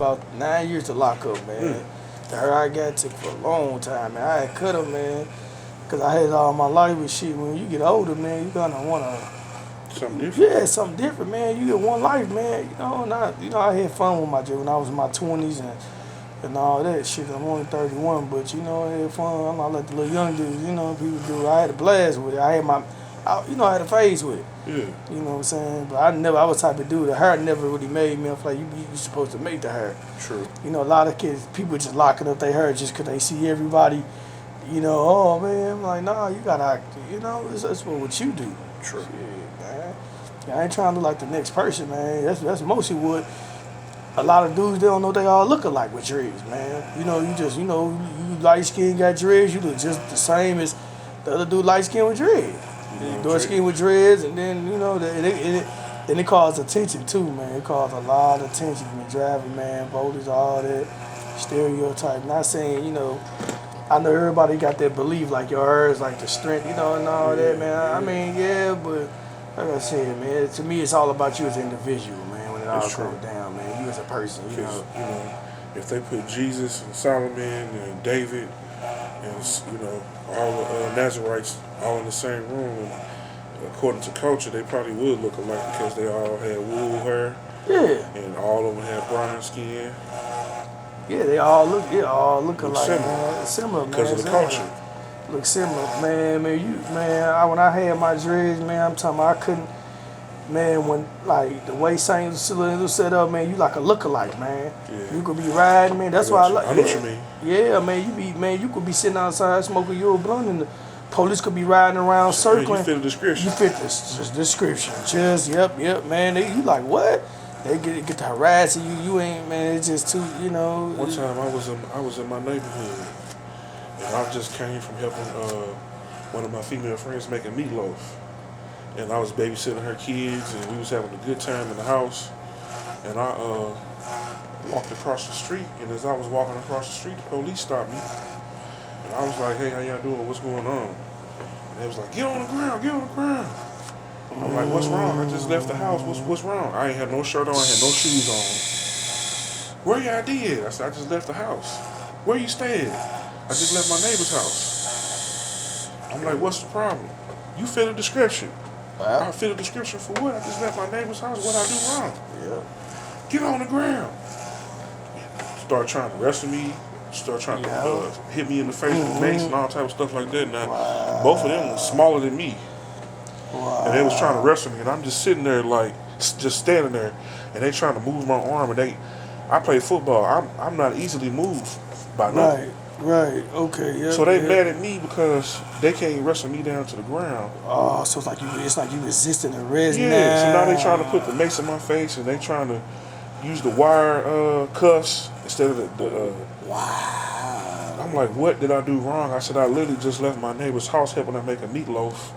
about 9 years to lock up, man. The hair I got took for a long time, man. I had cut them, man, because I had all my life with shit. When you get older, man, you gonna wanna, Something different. yeah, something different, man. You get one life, man. I had fun with my when I was in my 20s and all that shit. I'm only 31, but I had fun. I'm not like the little young dudes, people do. I had a blast with it. I had a phase with it. Yeah. You know what I'm saying? But I was the type of dude, the hair never really made me. I feel like you supposed to make the hair. True. A lot of people just locking up their hair just because they see everybody, oh man, I'm like, nah, you gotta, that's what you do. True. Shit, man. I ain't trying to look like the next person, man. That's mostly what a lot of dudes, they don't know they all look alike with dreads, man. You light skin got dreads, you look just the same as the other dude light skin with dreads. Dark skin with dreads, and then it caused attention too, man. It caused a lot of attention from the driving, man, voters, all that stereotype. Not saying, I know everybody got that belief like your hair is like the strength, and all that, man. I mean, yeah, but like I said, man, to me it's all about you as an individual, man. When it all comes down, man, you as a person, If they put Jesus and Solomon and David and all the Nazarites all in the same room, according to culture, they probably would look alike because they all had wool hair. Yeah. And all of them had brown skin. Yeah, they all look alike, similar. man. Similar, man. Because of the culture. Look similar, man. When I had my dreads, man, I'm talking about I couldn't, man, when like the way Saint was set up, man, you like a lookalike, man. Yeah. You could be riding, man. That's why I like. I know what you mean. Yeah, man, you could be sitting outside smoking your blunt, and the police could be riding around circling. You fit the description. You fit this description. Just yep, man. You like what? They get to harassing you. You ain't, man. It's just too, One time I was in my neighborhood, and I just came from helping one of my female friends making meatloaf, and I was babysitting her kids, and we was having a good time in the house, and I walked across the street, and as I was walking across the street, the police stopped me, and I was like, "Hey, how y'all doing? What's going on?" And they was like, "Get on the ground, get on the ground." I'm like, "What's wrong? I just left the house. What's wrong?" I ain't had no shirt on. I had no shoes on. "Where y'all did?" I said, "I just left the house." "Where you staying?" "I just left my neighbor's house." I'm like, "What's the problem?" "You fit a description." Wow. "I fit a description for what? I just left my neighbor's house. What I do wrong?" Yeah. "Get on the ground." Start trying to wrestle me. Start trying to hit me in the face with mace and all type of stuff like that. Now, both of them was smaller than me. Wow. And they was trying to wrestle me, and I'm just sitting there like, just standing there, and they trying to move my arm, and I play football. I'm not easily moved by nothing. Right. Okay. Yeah. So they mad at me because they can't wrestle me down to the ground. Oh, so it's like you resisting arrest now. Yeah. So now they trying to put the mace in my face, and they trying to use the wire cuffs instead of the. Wow. I'm like, what did I do wrong? I said, I literally just left my neighbor's house helping her make a meatloaf.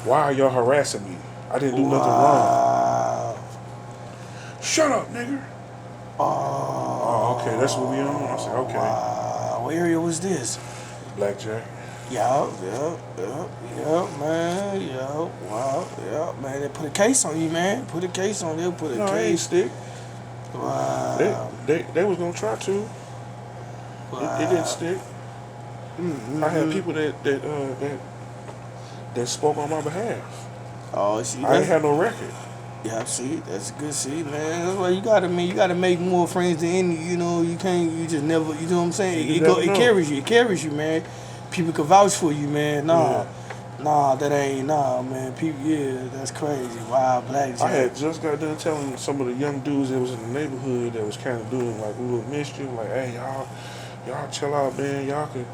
Why are y'all harassing me? I didn't do nothing wrong. Shut up, nigga. Oh, okay, that's what we on? I said, okay. Wow. What area was this? Blackjack. Yeah, man. Yeah, man. They put a case on you, man. Put a case on you. Put a No, case. it ain't stick. Wow. They was gonna try to. Wow. It didn't stick. I had people that spoke on my behalf. Oh, see, I ain't had no record. Yeah, see, that's good. See, man, that's why you gotta make more friends than any. You can't. You just never. You know what I'm saying? It carries you. It carries you, man. People can vouch for you, man. That ain't man. People, that's crazy. Wow, blackjack. I had just got done telling some of the young dudes that was in the neighborhood that was kind of doing like a little mischief, like, hey, y'all chill out, man. Y'all could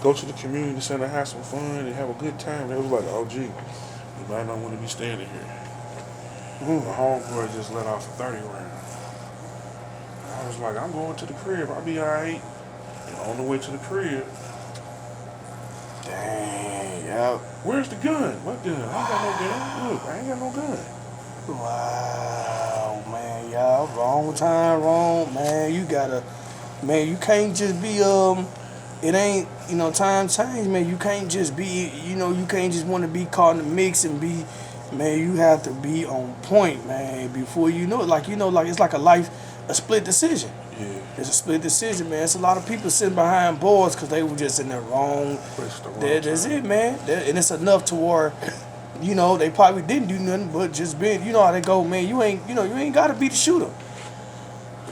go to the community center, have some fun, and have a good time. They was like, oh, gee, you might not want to be standing here. My homeboy just let off 30 rounds. I was like, I'm going to the crib. I'll be all right. And on the way to the crib. Dang, yep. Where's the gun? What gun? I ain't got no gun. Look, I ain't got no gun. Wow, man, y'all, wrong time, wrong, man. You can't just be, it ain't, time change, man. You can't just be, you can't just want to be caught in the mix and be, man, you have to be on point, man, before you know it. Like, it's like a split decision. Yeah. It's a split decision, man. It's a lot of people sitting behind boards because they were just in the wrong. That's it, man. And it's enough to where, you know, they probably didn't do nothing but just been. You know how they go, man. You ain't got to be the shooter.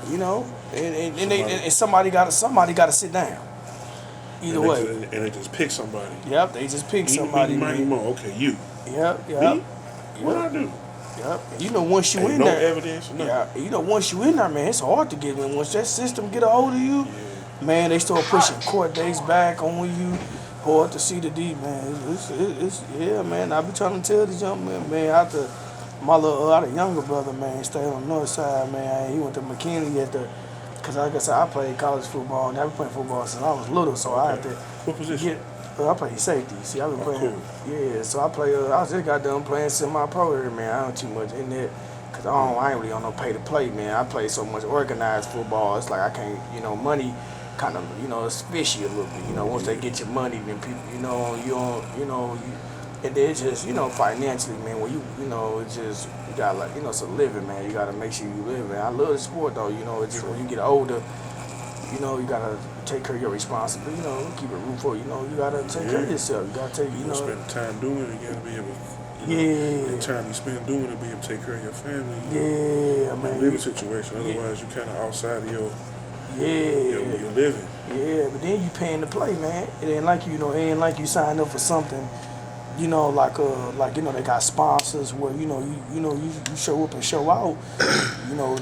You know, and somebody got to sit down. Either way. And they just pick somebody. Yep, they just pick somebody. Okay, you. Yep. Me? What I do? Yep. And you know, once you Ain't in no there, evidence. Nothing. yeah. You know, once you in there, man, it's hard to get in. Once that system get a hold of you, man, they start pushing court dates back on you. Hard to see the D, man. It's yeah, man. I be trying to tell these young men, man. I had a younger brother, man, stayed on the north side, man. He went to McKinney cause like I said, I played college football and I've been playing football since I was little, so I had to What position? I played safety. See, I've been playing. Cool. Yeah, so I play. I just got done playing semi-pro here, man. I don't too much in there, cause I ain't really on no pay to play, man. I play so much organized football. It's like I can't, money, kind of, it's fishy a little bit. Once they get your money, then people, and then it's just, financially, man. When it's just you got like, it's a living, man. You gotta make sure you live, man. I love the sport though. It's just when you get older. You gotta take care of your responsibility. Keep it root you gotta take care of yourself. You gotta take, You gotta spend time doing it. You gotta be able to, the time you spend doing it, be able to take care of your family. Yeah, man. Living situation. Otherwise, you kind of outside of your living. Yeah, but then you paying to play, man. It ain't like it ain't like you signed up for something. Like they got sponsors where you show up and show out.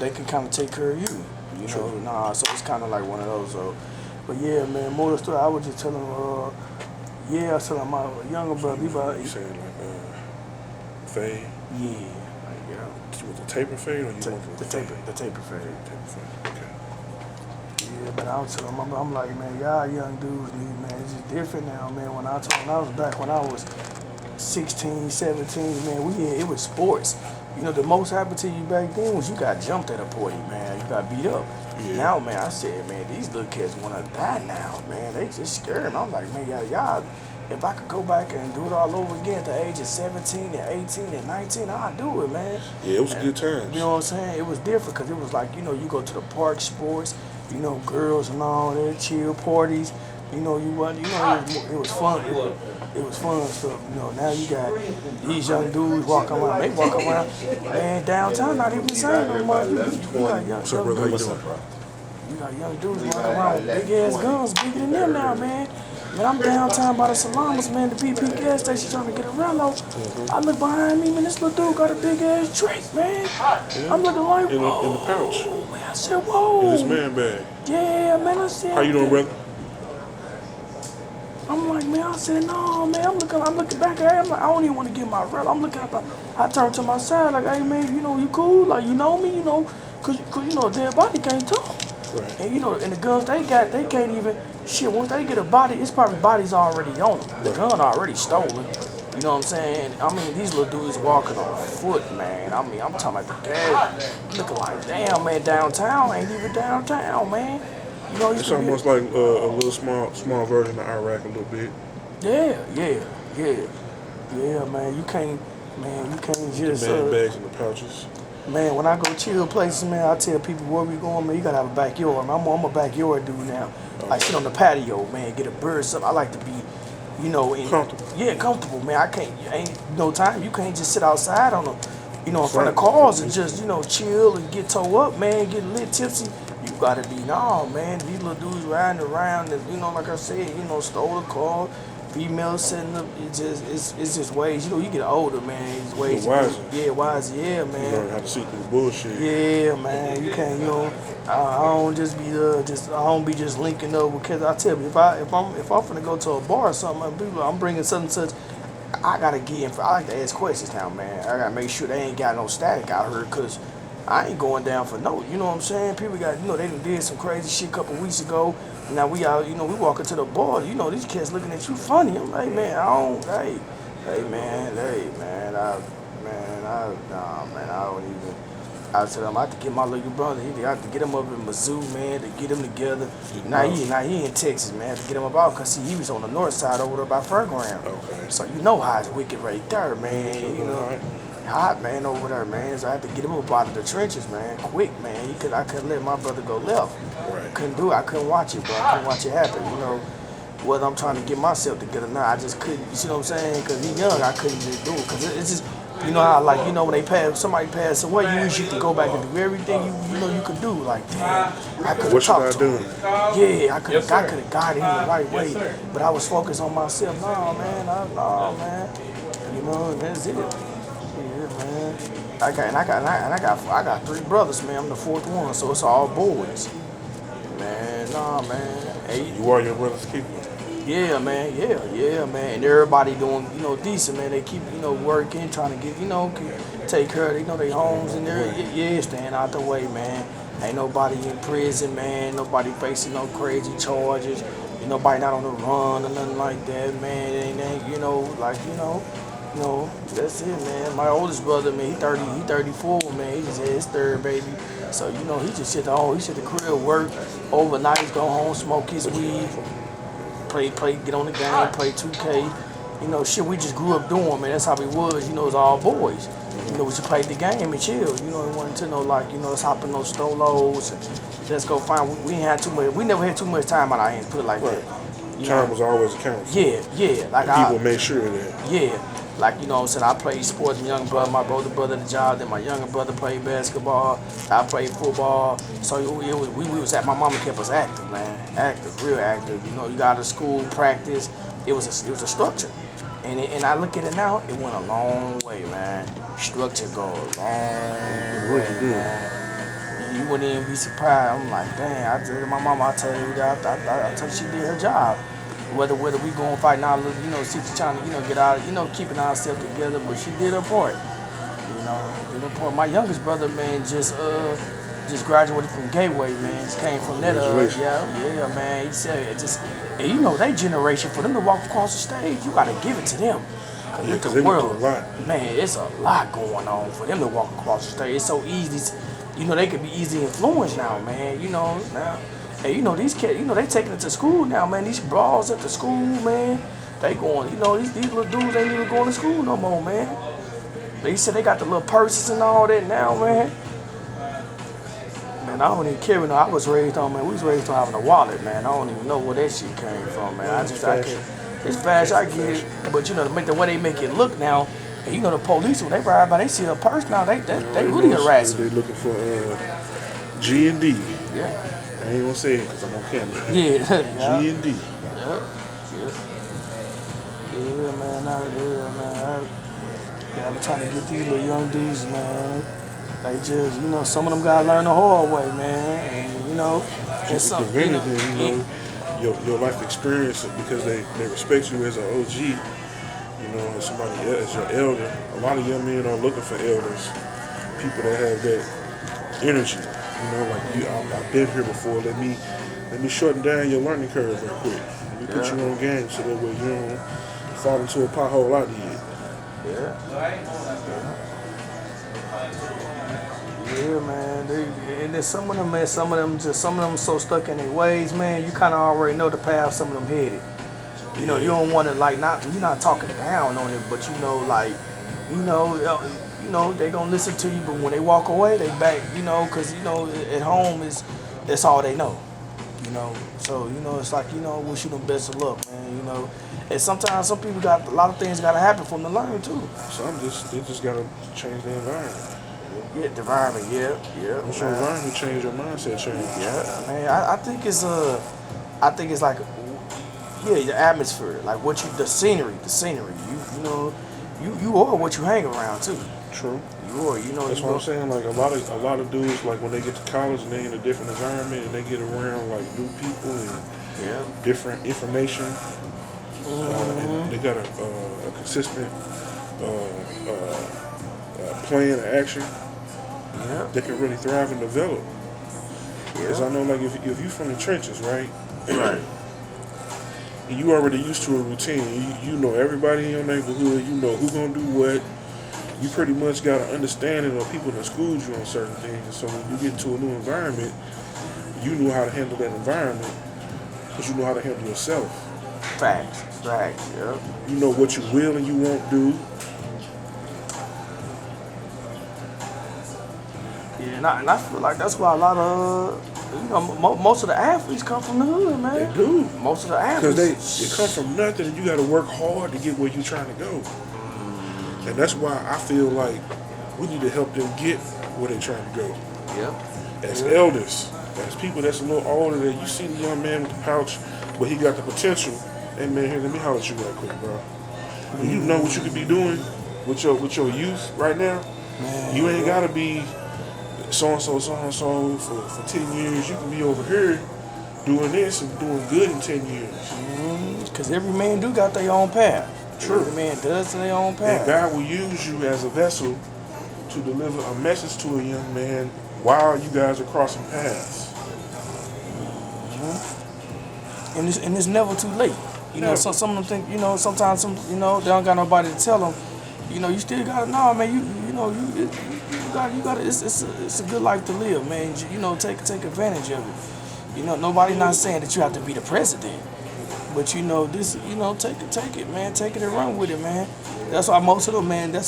They can kind of take care of you. So it's kind of like one of those. But yeah, man, more story. I was just telling I was telling my younger brother about. You saying fade? Yeah, With the taper fade, or you want the taper fade? Taper fade. Okay. Yeah, but I was telling him, I'm like, man, y'all young dudes, man, it's just different now, man. When I was back when I was 16, 17, man, it was sports. The most happened to you back then was you got jumped at a party, man. You got beat up. Yeah. Now, man, I said, man, these little kids want to die now, man. They just scared me. I'm like, man, y'all, if I could go back and do it all over again at the age of 17 and 18 and 19, I'd do it, man. Yeah, it was good times. You know what I'm saying? It was different because it was like, you go to the park sports, girls and all that, chill parties. It was fun. It was fun stuff. Now you got these young dudes walking around. They walk around, man, downtown not even the same no more. You got young dudes. You got young dudes walking around with big ass guns, bigger than them now, man. Man, I'm downtown by the Salamas, man, the BP gas station trying to get around though. I look behind me, man, this little dude got a big ass drink, man. I'm looking like, whoa. In the pouch. Man, I said, whoa. In his man bag. Yeah, man, I said. How you doing, brother? I'm like, man, I said, no, man, I'm looking back at him. I'm like, I don't even want to get my rep. I'm looking at I turned to my side, like, hey, man, you cool? Like, you know me, cause a dead body can't talk. Right. And, and the guns they got, they can't even, shit, once they get a body, it's probably bodies already on them. The gun already stolen. You know what I'm saying? I mean, these little dudes walking on foot, man. I mean, I'm talking about the gas. Looking like, damn, man, downtown ain't even downtown, man. It's almost like a little small version of Iraq a little bit. Yeah, man. You can't just. The man bags and the pouches. Man, when I go chill places, man, I tell people where we going, man. You gotta have a backyard, man. I'm a backyard dude now. I sit on the patio, man. Get a bird something. I like to be, comfortable. Yeah, comfortable, man. Ain't no time. You can't just sit outside on in front of cars and just, chill and get towed up, man. Get lit, tipsy. You gotta be, man. These little dudes riding around and, like I said, stole a car. Females setting up. It's just ways. You get older, man. It's ways. Wiser. Yeah, wiser. Yeah, man. You learn how to see through bullshit. Yeah, man. You can't. I don't just be I don't be just linking up because I tell you if I'm finna go to a bar or something, people I'm bringing such and such. I gotta get in. I like to ask questions now, man. I gotta make sure they ain't got no static out here because I ain't going down for no. You know what I'm saying? People got they done did some crazy shit a couple weeks ago. Now we out, we walking to the bar. These kids looking at you funny. I'm like, man, I don't. Hey, man, I don't even. I said I have to get my little brother. I have to get him up in Mizzou, man, to get him together. Now he in Texas, man, to get him about because he was on the north side over there by Fairground. Okay. So how it's wicked right there, man. Hot, man, over there, man. So I had to get him up out of the trenches, man, quick, man. I couldn't let my brother go left. Right. couldn't do it. I couldn't watch it, bro. I couldn't watch it happen. You know, whether I'm trying to get myself together now, I just couldn't. You see what I'm saying? Because he young, I couldn't just do it. Because it's just, you know how like, you know, when somebody pass away, you wish you could go back and do everything you know you could do. Like, damn, I could have talked to him. Yeah, I could have got it in the right way. But I was focused on myself. Nah, man. You know, and that's it. Yeah, man. I got 3 brothers, man. I'm the 4th one, so it's all boys. Man, nah, man. Hey, You are your brother's keeper. yeah, man. Yeah, man. And everybody doing, you know, decent, man. They keep, you know, working, trying to get, you know, take care of, you know, their homes and their, yeah, staying out the way, man. Ain't nobody in prison, man. Nobody facing no crazy charges. Ain't nobody not on the run or nothing like that, man. It ain't, you know, like, you know, that's it, man. My oldest brother, man, he 34, man. He just had his 3rd baby. So, you know, he just sit at home. He sit at the crib, work overnight, go home, smoke his weed, play, get on the game, play 2K. You know, shit we just grew up doing, man. That's how we was. You know, it's all boys. You know, we just played the game and chill. You know, it wasn't to no, like, you know, let's hop in those stolos and just go find. We ain't had too much. We never had too much time on our hands, put it like that. Time was always a council. Yeah. Like people made sure of that. Yeah. Like, you know what I'm saying, I played sports, my younger brother, my older brother the job, then my younger brother played basketball, I played football. So we was at, my mama kept us active, man. Active, real active. You know, you got to school, practice. It was a structure. And I look at it now, it went a long way, man. Structure goes a long way, man. You wouldn't even be surprised. I'm like, dang, I tell my mama, I tell you that, I tell you she did her job. Whether we gonna fight now, you know, she trying to, you know, get out, you know, keeping ourselves together, but she did her part. You know, did her part. My youngest brother, man, just graduated from Gateway, man. Just came from that. Yeah, man. He said it just, and you know, they generation for them to walk across the stage, you gotta give it to them. Cause the world, man, it's a lot going on for them to walk across the stage. It's so easy, you know, they could be easily influenced now, man. You know now. Hey, you know, these kids, you know, they taking it to school now, man. These bras at the school, man. They going, you know, these little dudes ain't even going to school no more, man. They said they got the little purses and all that now, man. Man, I don't even care. I was raised on, man. We was raised on having a wallet, man. I don't even know where that shit came from, man. I can't. It's fast, I get it. But, you know, the way they make it look now, and you know, the police, when they ride by, they see a purse now, they really harassing. They looking for G&D. Yeah. I ain't gonna say it because I'm on camera. Yeah. G&D. Yeah, man. I'm trying to get these little young dudes, man. They just, you know, some of them gotta learn the hard way, man. And, you know, it's something, you know, your life experience, because they respect you as an OG, you know, as somebody as your elder. A lot of young men are looking for elders, people that have that energy. You know, like I've been here before. Let me shorten down your learning curve real quick. Let me put you on game so that way you don't fall into a pothole I did. Yeah, man. And then some of them, man, some of them so stuck in their ways, man. You kind of already know the path some of them headed. You know, you don't want to you're not talking down on it, but you know, like, you know, they gonna listen to you, but when they walk away, they back, you know, because, you know, at home that's all they know, you know. So, you know, it's like, you know, wish you the best of luck, man, you know. And sometimes some people got a lot of things got to happen for them to learn too. They just gotta change the environment. Yeah, the environment, yeah. Once your environment change, your mindset change. Yeah, man. I think it's like, yeah, the atmosphere, like the scenery. You know, you are what you hang around too. True. You are, you know. That's what I'm saying. Like a lot of dudes, like when they get to college and they in a different environment and they get around like new people and different information, and they got a consistent plan of action. Yeah. They can really thrive and develop. Because I know, like if you from the trenches, right? Right. And you already used to a routine. You know everybody in your neighborhood. You know who gonna do what. You pretty much got an understanding of people that schooled you on certain things. And so when you get into a new environment, you know how to handle that environment because you know how to handle yourself. Facts, yeah. You know what you will and you won't do. Yeah, and I feel like that's why a lot of You know, most of the athletes come from the hood, man. They do. Most of the Because athletes. they come from nothing and you got to work hard to get where you're trying to go. And that's why I feel like we need to help them get where they're trying to go. Yep. As elders, as people that's a little older, that you see the young man with the pouch, but he got the potential. Hey man, here, let me holler at you right quick, bro. When you know what you could be doing with your youth right now, Man, you ain't gotta be so and so for 10 years. You can be over here doing this and doing good in 10 years. Because every man do got their own path. True. Every man does their own path. And God will use you as a vessel to deliver a message to a young man while you guys are crossing paths. And it's never too late. You know, some of them think, you know, sometimes they don't got nobody to tell them. You know, you still gotta know, man. You gotta. It's a good life to live, man. You know, take advantage of it. You know, nobody's not saying that you have to be the president, but you know, take it, man. Take it and run with it, man. That's why most of them, man. I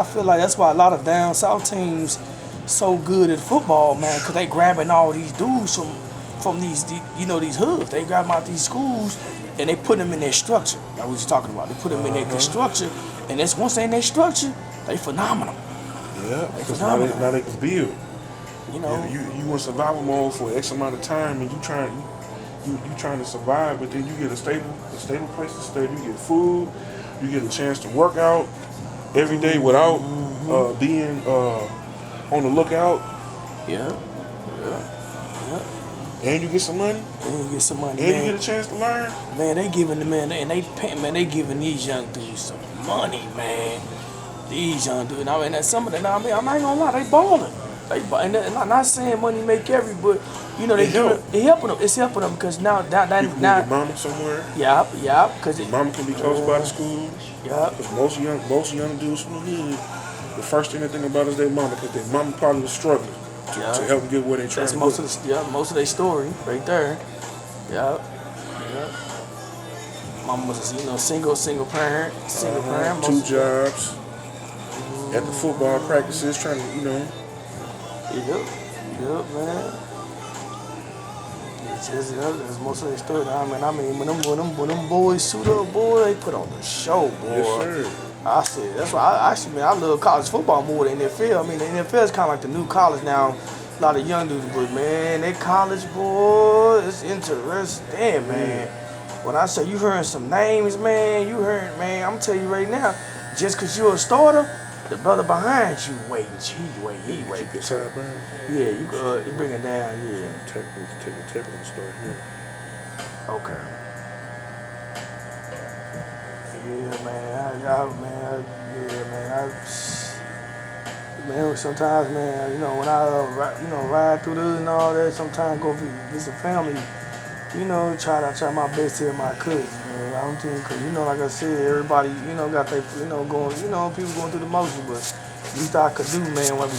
feel like that's why a lot of down south teams so good at football, man, because they grabbing all these dudes from these hoods. They grab them out these schools and they put them in their structure. Like we was talking about. They put them in their structure, and that's once they in their structure, they phenomenal. Yeah, because now they can build. You know, you in survival mode for X amount of time, and you trying to survive, but then you get a stable place to stay. You get food, you get a chance to work out every day without being on the lookout. Yeah. And you get some money. And you get some money. And man. you get a chance to learn. Man, they giving the man, and they giving these young dudes some money, man. These young dudes, and some of them, I'm not gonna lie, they balling. And I'm not saying money make every, but you know it helping them. It's helping them because now You can meet your mama somewhere. Yeah, because Mama can be close by the school. Yeah. Because most young dudes from the hood, the first thing they think about is their mama, because their mama probably was struggling to help them get where they trying That's to go. Most of their story right there. Yeah. Mama was single parent, two jobs. At the football practices, trying to, Yep, man. It's just, that's most of their story. I mean, when them boys suit up, boy, they put on the show, boy. Yes, sir. I said, that's why I love college football more than NFL. I mean, the NFL is kind of like the new college now. A lot of young dudes, but man, they college, boy, it's interesting, man. When I say you hearing some names, man, I'm gonna tell you right now, just because you're a starter, the brother behind you waiting. He waiting. Keep your side burn. Yeah, you bring it down, yeah. Take a technical start here. Okay. Yeah, man. Sometimes, man, when I ride through this and all that, sometimes go visit family, try my best to help my cousins, man. I don't think, cause like I said, everybody, got their, going, people going through the motions, but at least I could do, man, while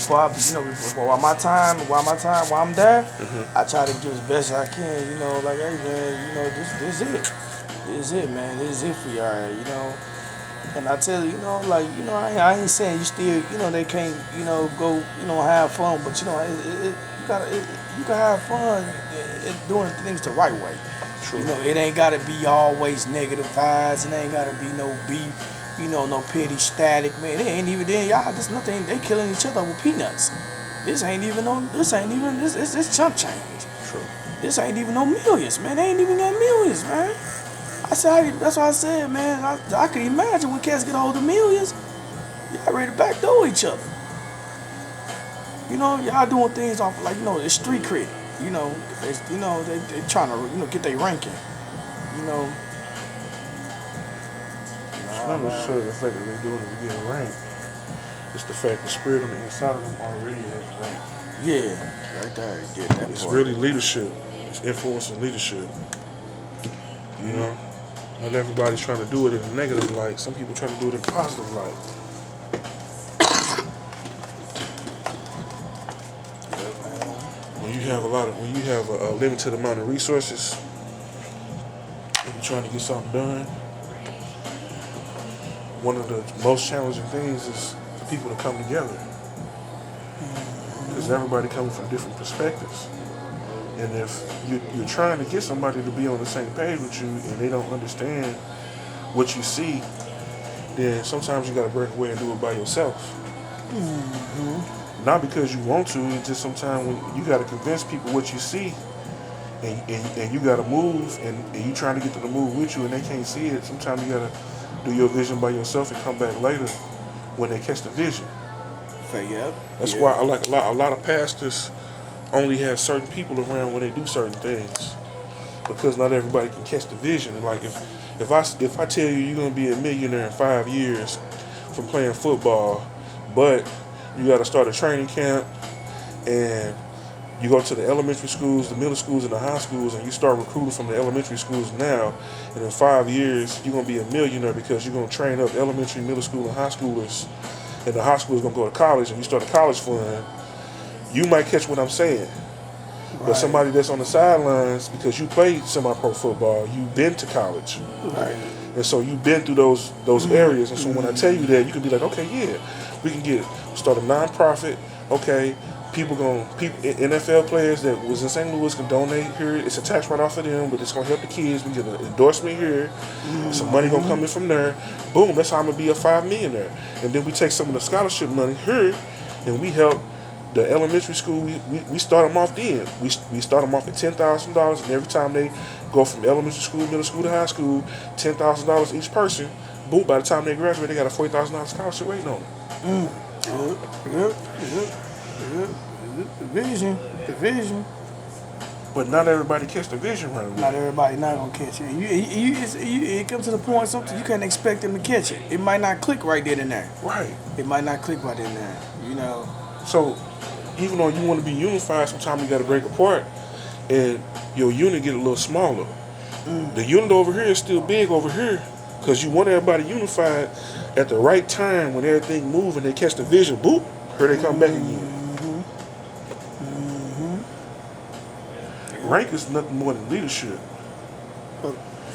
I'm there, I try to do as best as I can, like, hey, man, this is it. This is it, man. This is it for y'all, And I tell you, I ain't saying you still, they can't, go, have fun, but you can have fun doing things the right way. True. It ain't gotta be always negative vibes. It ain't gotta be no beef, no petty static, man. It ain't even then, y'all. There's nothing. They killing each other with peanuts. This chump change. True. This ain't even no millions, man. They ain't even got millions, man. That's why I said, man, I can imagine when cats get a hold of millions, y'all ready to backdoor each other. Y'all doing things off like, it's street credit. They trying to, get their ranking. It's not necessarily the fact that they're doing it to get a rank. It's the fact the spirit on the inside of them already has rank. Yeah, right there, you get that. It's really leadership. It's influence and leadership. Not everybody's trying to do it in a negative light. Some people try to do it in a positive light. When you have a limited amount of resources, and you're trying to get something done, one of the most challenging things is for people to come together. Because everybody coming from different perspectives. And if you're trying to get somebody to be on the same page with you and they don't understand what you see, then sometimes you got to break away and do it by yourself. Not because you want to, it's just sometimes when you got to convince people what you see, and you got to move, and you trying to get them to move with you and they can't see it. Sometimes you got to do your vision by yourself and come back later when they catch the vision. Yep. That's why I like a lot of pastors only have certain people around when they do certain things, because not everybody can catch the vision. And like if I tell you you're gonna be a millionaire in 5 years from playing football, but you got to start a training camp and you go to the elementary schools, the middle schools, and the high schools, and you start recruiting from the elementary schools now, and in 5 years you're gonna be a millionaire because you're gonna train up elementary, middle school, and high schoolers, and the high school is gonna go to college, and you start a college fund. You might catch what I'm saying. Right. But somebody that's on the sidelines, because you played semi-pro football, you've been to college. Right. And so you've been through those areas. And so when I tell you that, you can be like, okay, yeah, we can start a non-profit. Okay, NFL players that was in St. Louis can donate here. It's a tax write-off for them, but it's going to help the kids. We get an endorsement here. Some money going to come in from there. Boom, that's how I'm going to be a $5 millionaire. And then we take some of the scholarship money here, and we help the elementary school. We start them off then. We start them off at $10,000, and every time they go from elementary school, middle school to high school, $10,000 each person. Boom, by the time they graduate, they got a $40,000 scholarship waiting on them. Yep. The vision. But not everybody catch the vision right away. Not everybody not gonna catch it. It comes to the point something you can't expect them to catch it. It might not click right then and there. Right. It might not click right then and there. You know. So even though you want to be unified, sometimes you got to break apart, and your unit get a little smaller. The unit over here is still big over here, because you want everybody unified at the right time when everything moves and they catch the vision. Boop, here they come back again. Rank is nothing more than leadership.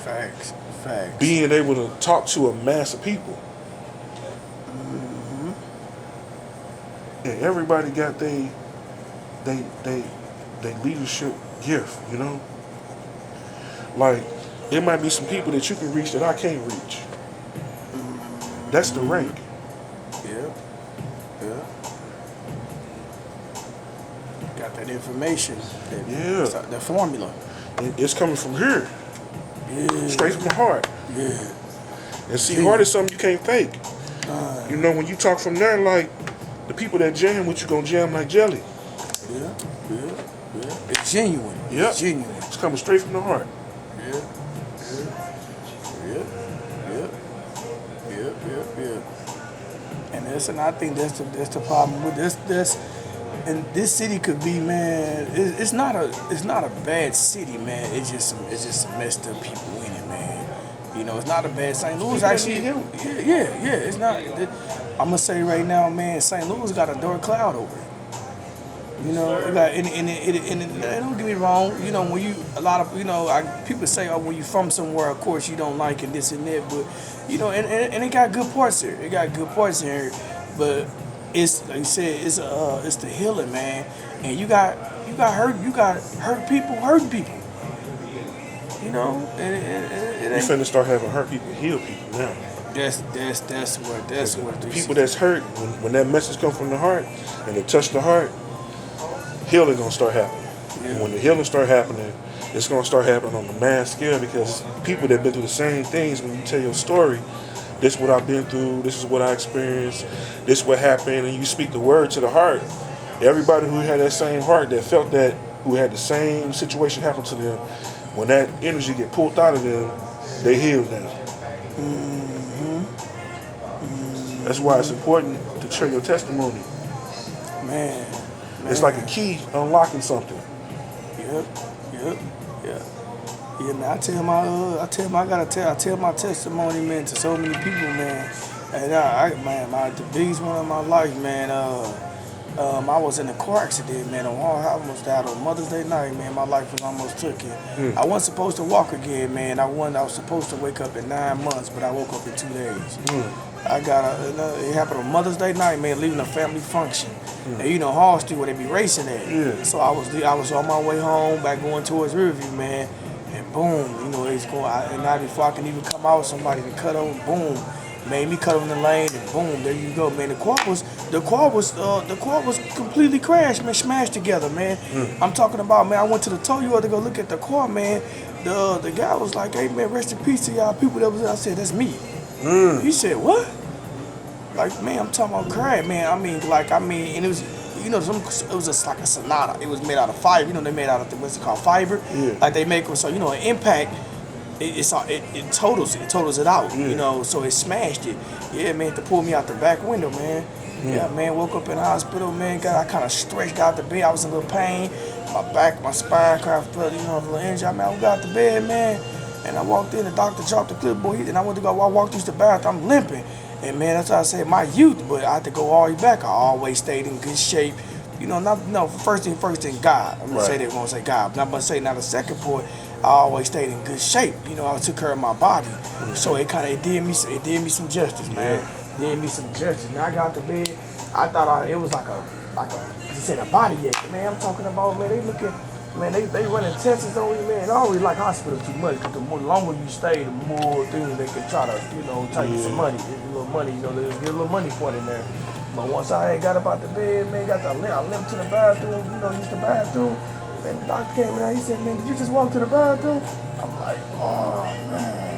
Facts. Being able to talk to a mass of people. And everybody got they leadership gift, you know? Like, it might be some people that you can reach that I can't reach. That's the rank. Yeah. Got that information. The formula. It's coming from here. Yeah. Straight from the heart. Yeah. And see, heart is something you can't fake. You know, when you talk from there, like, the people that jam with you gonna jam like jelly. Yeah. It's genuine. Yep. It's genuine. It's coming straight from the heart. Yeah. And I think that's the problem with this. And this city could be, man. It's not a bad city, man. It's just some messed up people in it, man. You know, it's not a bad St. Louis actually. Yeah. It's not. I'm gonna say right now, man. St. Louis got a dark cloud over it. You know, and don't get me wrong. You know, when people say, oh, when you from somewhere, of course you don't like it, this and that. But you know, and it got good parts here. But it's like you said, it's the healing, man. And you got hurt people hurting people. You know, and You finna start having hurt people heal people now. That's what the people that's hurt, when that message comes from the heart and it touch the heart, healing gonna start happening. Yeah. And when the healing start happening, it's gonna start happening on a mass scale, because people that been through the same things, when you tell your story, this is what I've been through, this is what I experienced, this is what happened, and you speak the word to the heart. Everybody who had that same heart, that felt that, who had the same situation happen to them, when that energy get pulled out of them, they heal now. That's why it's important to share your testimony. Man. It's like a key unlocking something. Yep. Yeah, man. I tell my testimony, man, to so many people, man. And the biggest one of my life, man. I was in a car accident, man. I almost died on Mother's Day night, man. My life was almost taken. I wasn't supposed to walk again, man. I was supposed to wake up in 9 months, but I woke up in 2 days. I got it happened on Mother's Day night, man, leaving a family function. And you know, Hall Street where they be racing at. Yeah. So I was on my way home, back going towards Riverview, man. And boom, you know, it's going, and now before I can even come out, somebody can cut over, boom. Made me cut over the lane, and boom, there you go, man. The quad was completely crashed, man, smashed together, man. I'm talking about, man. I went to the tow yard to go look at the car, man. The guy was like, "Hey, man, rest in peace to y'all people that was there." I said, "That's me." He said, "What?" Like, man, I'm talking about crash, man. I mean, and it was, you know, it was just like a Sonata. It was made out of fiber. You know, they made out of what's it called, fiber. Yeah. Like they make them, so you know, an impact. It totals it out, Yeah. you know, so it smashed it. Yeah, man, to pull me out the back window, man. Yeah, man, woke up in the hospital, man. I kind of stretched, got out the bed. I was in a little pain. My back, my spine, kind of felt, you know, a little injury. I mean, I got out the bed, man. And I walked in, the doctor dropped the clipboard. And I went to go, I walked through the bathroom, I'm limping. And man, that's why I said my youth, but I had to go all the way back. I always stayed in good shape. You know, first thing, God. I'm gonna say that, won't say God. But I'm gonna say now the second part, I always stayed in good shape. You know, I took care of my body. So it did me some justice, man. It did me some justice. Now I got out the bed, I thought it was like a you said a body ache. Man, I'm talking about, man, they running tests on you, man. I don't really like hospital too much, because the longer you stay, the more things they can try to, you know, take you some money. A little money, you know, they get a little money for it in there. But once I had got up out the bed, man, I limped to the bathroom, you know, used the bathroom. And the doctor came in, he said, "Man, did you just walk to the bathroom?" I'm like, "Oh, man,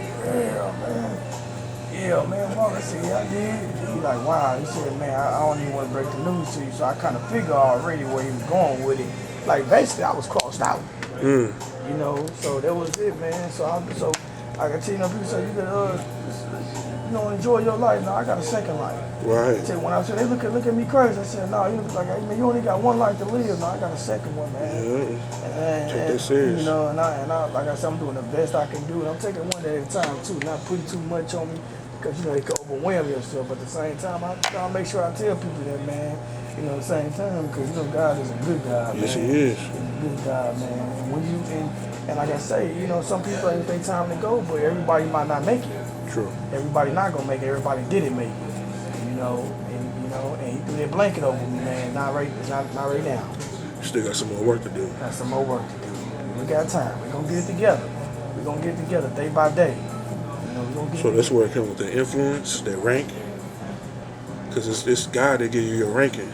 yeah, man, well," I said, "Yeah, I did." He's like, "Wow." He said, "Man, I don't even want to break the news to you." So I kind of figured already where he was going with it. Like, basically, I was crossed out. You know, so that was it, man. So I can tell you, people say, you can, you know, enjoy your life. Now I got a second life. Right. So when I said, they look at me crazy, I said, "No, you look like, man, you only got one life to live." No, I got a second one, man. Yeah. Take that serious. You know, and I like I said, I'm doing the best I can do, and I'm taking one day at a time too, not putting too much on me, because you know it can overwhelm yourself. But at the same time, I try to make sure I tell people that, man. You know, at the same time, because you know God is a good God, man. Yes, He is. He's a good God, man. And when you and like I say, you know, some people ain't their time to go, but everybody might not make it. True. Everybody not gonna make it. Everybody didn't make it. And he threw that blanket over me, man. Not right now. Still got some more work to do. Got some more work to do. We got time. We're gonna get it together. We're gonna get it together day by day. You know, we're gonna get So that's where it comes with the influence, that rank. Because it's this God that give you your ranking.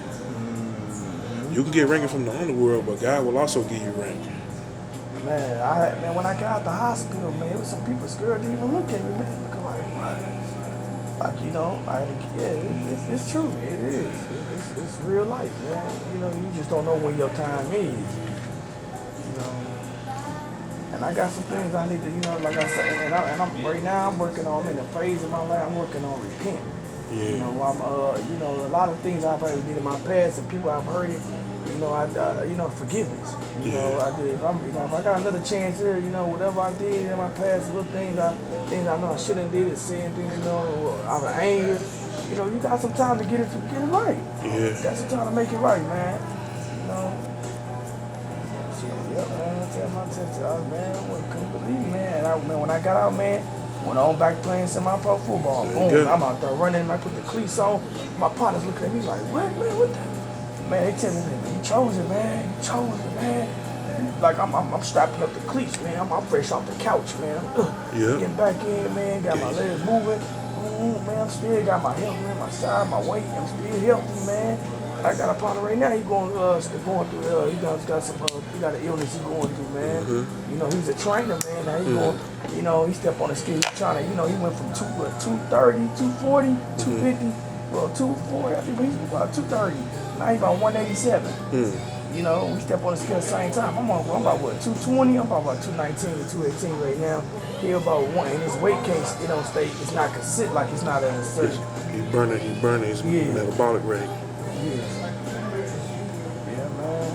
You can get ranking from the underworld, but God will also give you rank. Man, when I got out the hospital, man, it was some people scared to even look at me, man. Looking like, what? Like, you know, it's true. It is. It's real life, man. You know, you just don't know when your time is. You know. And I got some things I need to, you know, like I said, and I'm right now I'm working on, I'm in a phase of my life, I'm working on repent. Yeah. You know, you know, a lot of things I've already did in my past, and people I've heard it. You know, you know, forgiveness. You know, I did. If I got another chance here, you know, whatever I did in my past, little things I know I shouldn't did, and saying things, you know, out of anger. You know, you got some time to get it right. Yeah. Got some time to make it right, man. You know. So, yeah, man. I tell my sister, man, I couldn't believe, man. When I got out, man. Went on back playing semi-pro football. Boom, Good. I'm out there running. I put the cleats on. My partners looking at me like, what, man, what the? Man, they tell me, man, you chose it, man. You chose it, man. And like, I'm strapping up the cleats, man. I'm fresh off the couch, man. Getting back in, man. Got my legs moving. Man, I'm still got my health, man, my side, my weight. I'm still healthy, man. I got a partner right now. He going through. He got an illness he going through, man. You know, he's a trainer, man. Now he going. You know, he stepped on the scale. He's trying to. You know, he went from 230, 240, 250. Well, 240. I think he's about 230. Now he's about 187. You know, we step on the scale at the same time. I'm about what, 220? I'm about 219 to 218 right now. He about one, and his weight can't, it don't stay. It's not consistent, like it's not a certain. He's burning his metabolic rate. Yeah, man.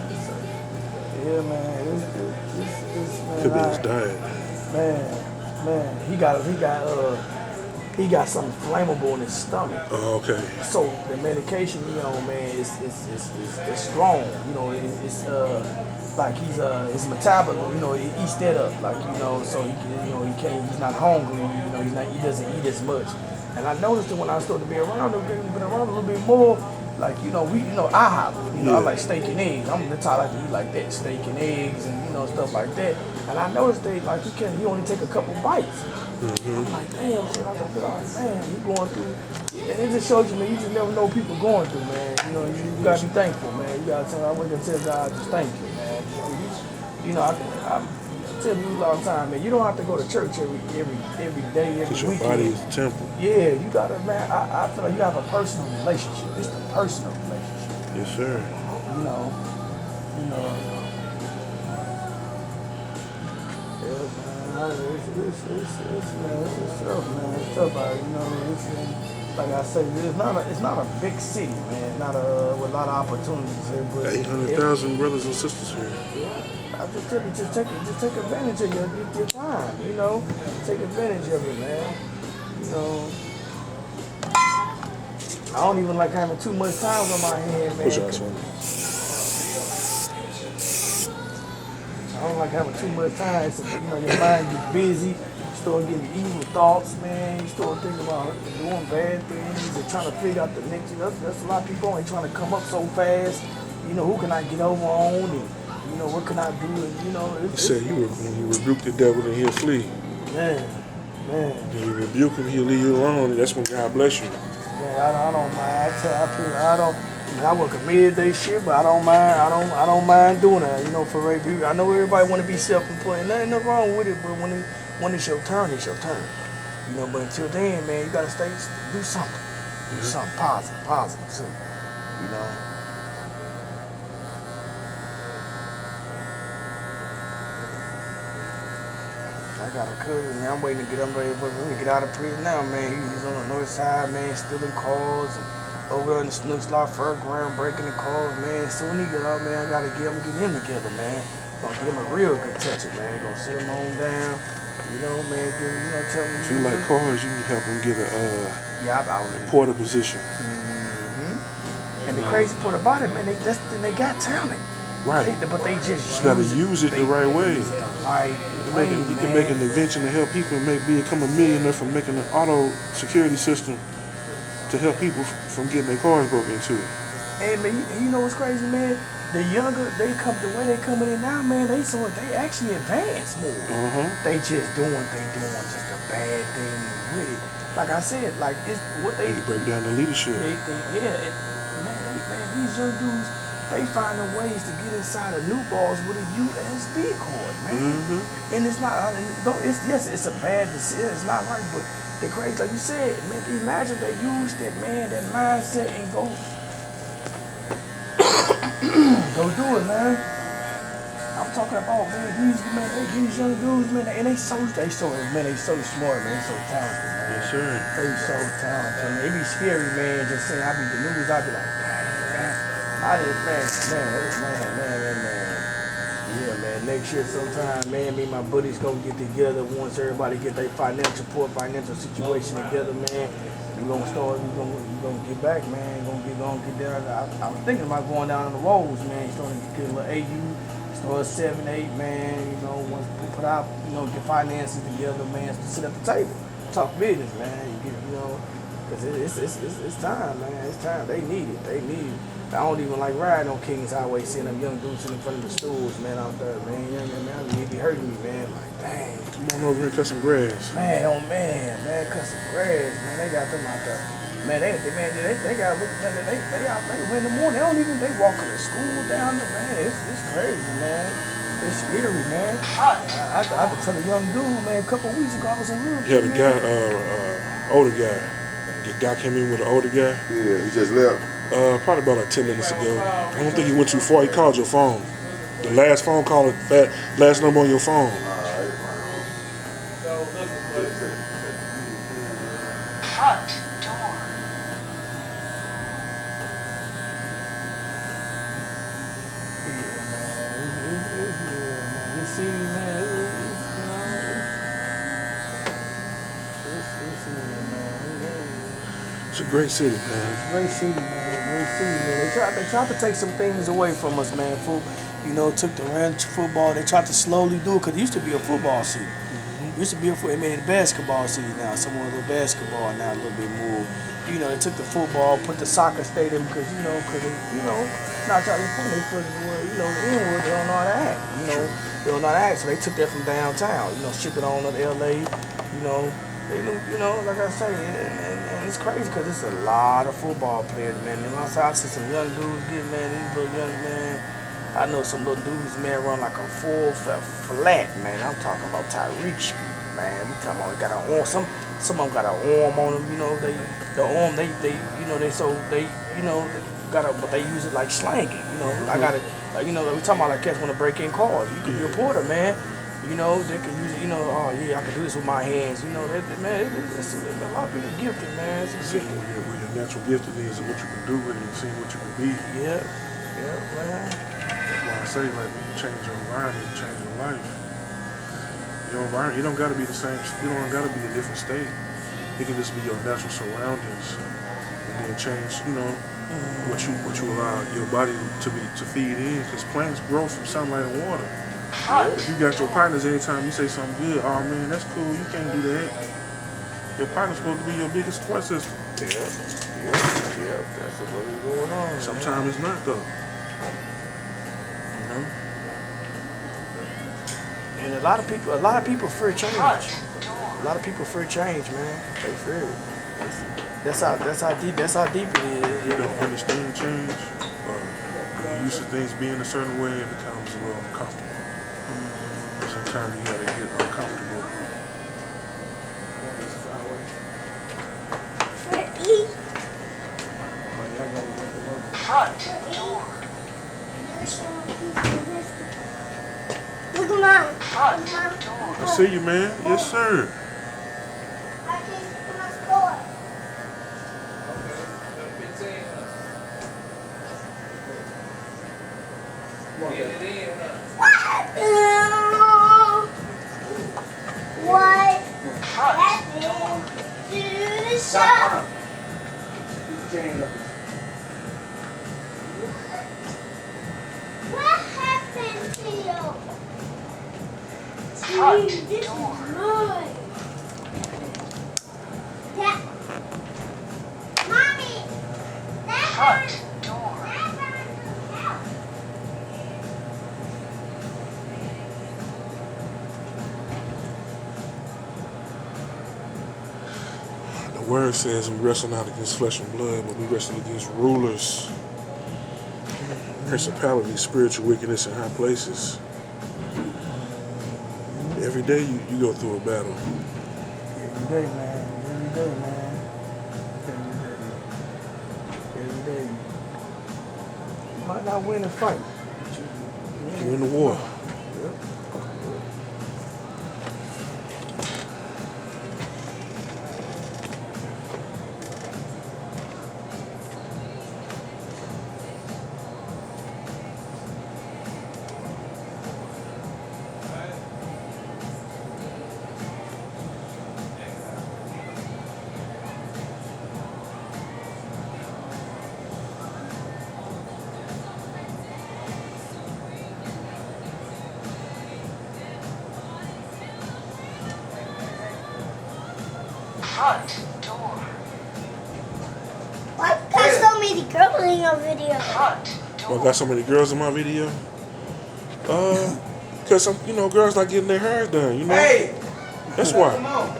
Yeah, man. It's Could be his diet. Man. He got something flammable in his stomach. Oh, okay. So the medication, you know, man, it's strong. You know, it's like his metabolism. You know, he eats that up. Like, you know, so he can, you know, he's not hungry. You know, he doesn't eat as much. And I noticed that when I started to be around them, been around a little bit more, like, IHOP, I like steak and eggs. I'm the type I like to eat like that, steak and eggs and, stuff like that. And I noticed they, like, you only take a couple bites. I'm like, damn, shit, I was like, man, you going through, and it just shows you, man, you just never know what people going through, man. You gotta be thankful, man. You gotta I wake up and tell God, just thank you, man. I tell you all the time, man, you don't have to go to church every day, every your weekend. body is the temple. Yeah, you gotta, man. I feel like you have a personal relationship. It's the personal relationship. Yes, sir. You know. Yeah, man. It's tough, man. It's tough out, like I say, it's not a big city, man. Not with a lot of opportunities here, but 800,000 brothers and sisters here. I just tell you, just take advantage of your time, Take advantage of it, man. I don't even like having too much time on my hands, man. What's your son? I don't like having too much time. So, your mind gets busy. You start getting evil thoughts, man. You start thinking about doing bad things and trying to figure out the next. That's a lot of people ain't trying to come up so fast. Who can I get over on? And, what can I do? And, You said when you rebuke the devil, then he'll flee. Man. When you rebuke him, he'll leave you alone, and that's when God bless you. Yeah, I don't mind. I work a midday shift, but I don't mind. I don't mind doing that. For right. I know everybody want to be self-employed. Nothing wrong with it, but when it's your turn, it's your turn. But until then, man, you gotta do something. Do something positive too. I got a cousin, man. I'm waiting to get out of prison now, man. He's on the north side, man, stealing cars and over there in the Snooks Lot Fairground, breaking the cars, man. So when he get out, man, I gotta get him together, man. Gonna give him a real good toucher, man. Gonna sit him on down, man. Tell him. If you like cars, you can help him get a porter position. And the crazy part about it, man, they got talent. Right. But they just gotta use it the right way. You can make an invention to help people become a millionaire from making an auto security system to help people from getting their cars broken into. And man, you know what's crazy, man? The younger the way they coming in now, man, they actually advance more. They just doing just a bad thing with it. Like I said, like it's what they break down the leadership. These young dudes, they finding ways to get inside of new balls with a USB cord, man. And it's not. It's a bad decision. It's not right, but the crazy, like you said, man. Imagine they use that mindset and go do it, man. I'm talking about these young dudes, man, and they so smart, man. They so talented, man. Yes, sir. They so talented. Man. It be scary, man. Just saying, I be the news. I be like, man. Yeah, man. Next year sometime, man, me and my buddies gonna get together once everybody get their financial situation together, man. We gonna get back, man. Gonna get down. I was thinking about going down on the roads, man. Starting to get a little AU, start 7, 8, man. Once we put out, get finances together, man. Sit at the table, talk business, man. You get, cause it's time, man. It's time. They need it. I don't even like riding on Kings Highway, seeing them young dudes sitting in front of the stores, man, out there, man. It be hurting me, man. Like, dang. Come on over here and cut some grass. Man, cut some grass, man. They got them out there. Man, they got look, man. They out there in the morning. They walking to school down there, man. It's crazy, man. It's scary, man. I could tell a young dude, man, a couple of weeks ago I was in room. You had a guy, older guy. The guy came in with an older guy. Yeah, he just left. Probably about like 10 minutes ago. I don't think he went too far. He called your phone. The last phone call, last number on your phone. It's a great city, man. Great city, man. They tried to take some things away from us, man. Took the ranch football. They tried to slowly do it because it used to be a football city. Used to be a foot. They made it basketball season now. Someone with basketball now a little bit more. You know, they took the football, put the soccer stadium because not trying to put their foot in the world. You know, the N-word, they don't know how to act. You know, True. they don't know how to act. So they took that from downtown. You know, shipped it on to LA. You know, they knew. You know, like I say, and it's crazy because it's a lot of football players, man. And I see some young dudes get, man. These little young man. I know some little dudes, man, run like a full flat, man. I'm talking about Tyreek speed, man. We talking about got an arm. Some of them got an arm on them, you know. The arm, but they use it like slanging, you know. I got it, like, you know. We talking about like cats want to break in cars. You could be a porter, man. You know, they can use it. You know, oh yeah, I can do this with my hands. You know, man, it's a lot of people gifted, man. It's See gifted. where your natural gift is and what you can do with it and seeing what you can be. Yeah, man. That's why I say, like, when you change your environment, you change your life. Your environment, you don't got to be the same. You don't got to be a different state. It can just be your natural surroundings, and then change. You know, what you allow your body to feed in, because plants grow from sunlight and water. If you got your partners, anytime you say something good, oh man, that's cool. You can't do that. Your partner's supposed to be your biggest support system. Yeah. That's what's going on. Sometimes it's not though. And a lot of people fear change. A lot of people fear change, man. They fear it. That's how deep it is. You don't understand change. You're used to things being a certain way, it becomes a little uncomfortable. Sometimes you gotta get uncomfortable. Look at mine. I see you, man. Yes, sir. I came to my store. What happened to the shop? What happened to you? Gee, this is good. That, Mommy, that burns the house. The word says we wrestle not against flesh and blood, but we wrestle against rulers, principalities, spiritual wickedness in high places. Every day you go through a battle. Every day, man. Every day, man. Every day. You might not win a fight. But You in the war. Yep. Why you got so many girls in your video? I got so many girls in my video. Cause some, girls not getting their hair done. Hey! That's Come why. on.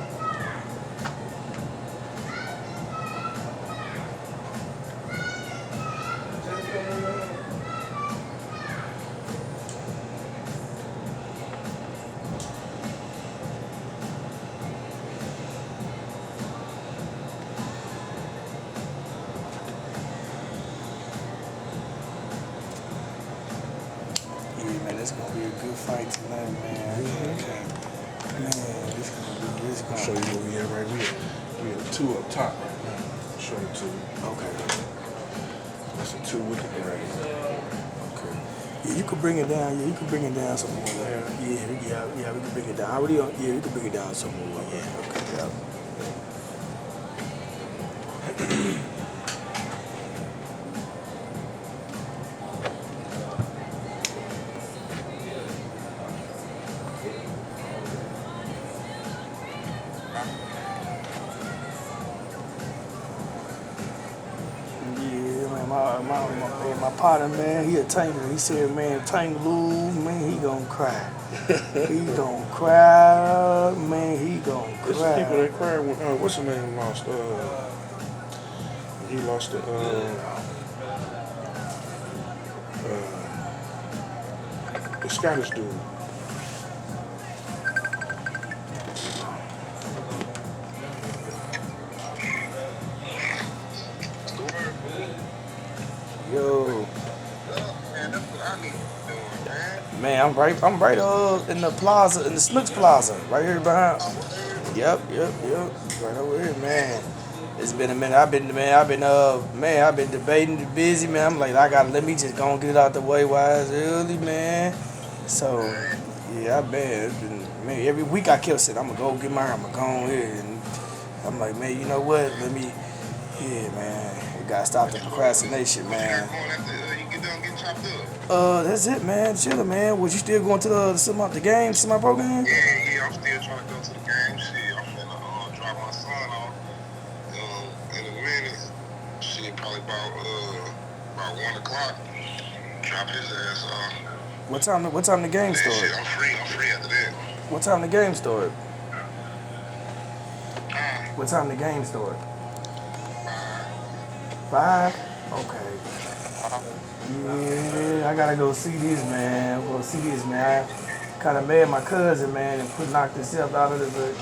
Yeah, man, it's gonna be a good fight tonight, man. Okay. Man, this I'll show you where we at right here. We have two up top right now. I'll show it to you. Okay. That's the two with the braid. Okay. Yeah, you could bring it down. Yeah, you could bring it down some more. Yeah, we can bring it down. Yeah, we can bring it down some more. Yeah, okay. Yeah. Yeah, man, my partner, man, he a Tangle. He said, man, if Tangle lose, man, he gonna cry. He gonna cry, man, he gonna There's some people cry. that cried when what's his name lost. He lost the Scottish dude. Yo, Man, that's what I need to be doing, man. man, I'm right in the plaza, in the Snooks Plaza, right here behind. Yep, right over here, man. It's been a minute. I've been debating, busy, man. I'm like, let me just go and get it out the way while it's early, man. So, yeah, it's been, man, every week I kept saying, I'm gonna go get mine, I'm gonna go on here. And I'm like, man, you know what? Yeah, man, we gotta stop the procrastination, What you got man. going after you get done getting chopped up? That's it, man. Chillin', man. Was you still going to the game, semi program? Yeah, I'm still trying to go to the game. Shit, I'm finna drop my son off in a minute. Shit, probably about 1 o'clock. Drop his ass off. What time the game Then shit, started? I'm free after that. What time the game started? Uh, What time the game started? uh, 5? Okay. Yeah, I gotta go see this, man. I kind of mad my cousin, man, and knocked himself out of it, but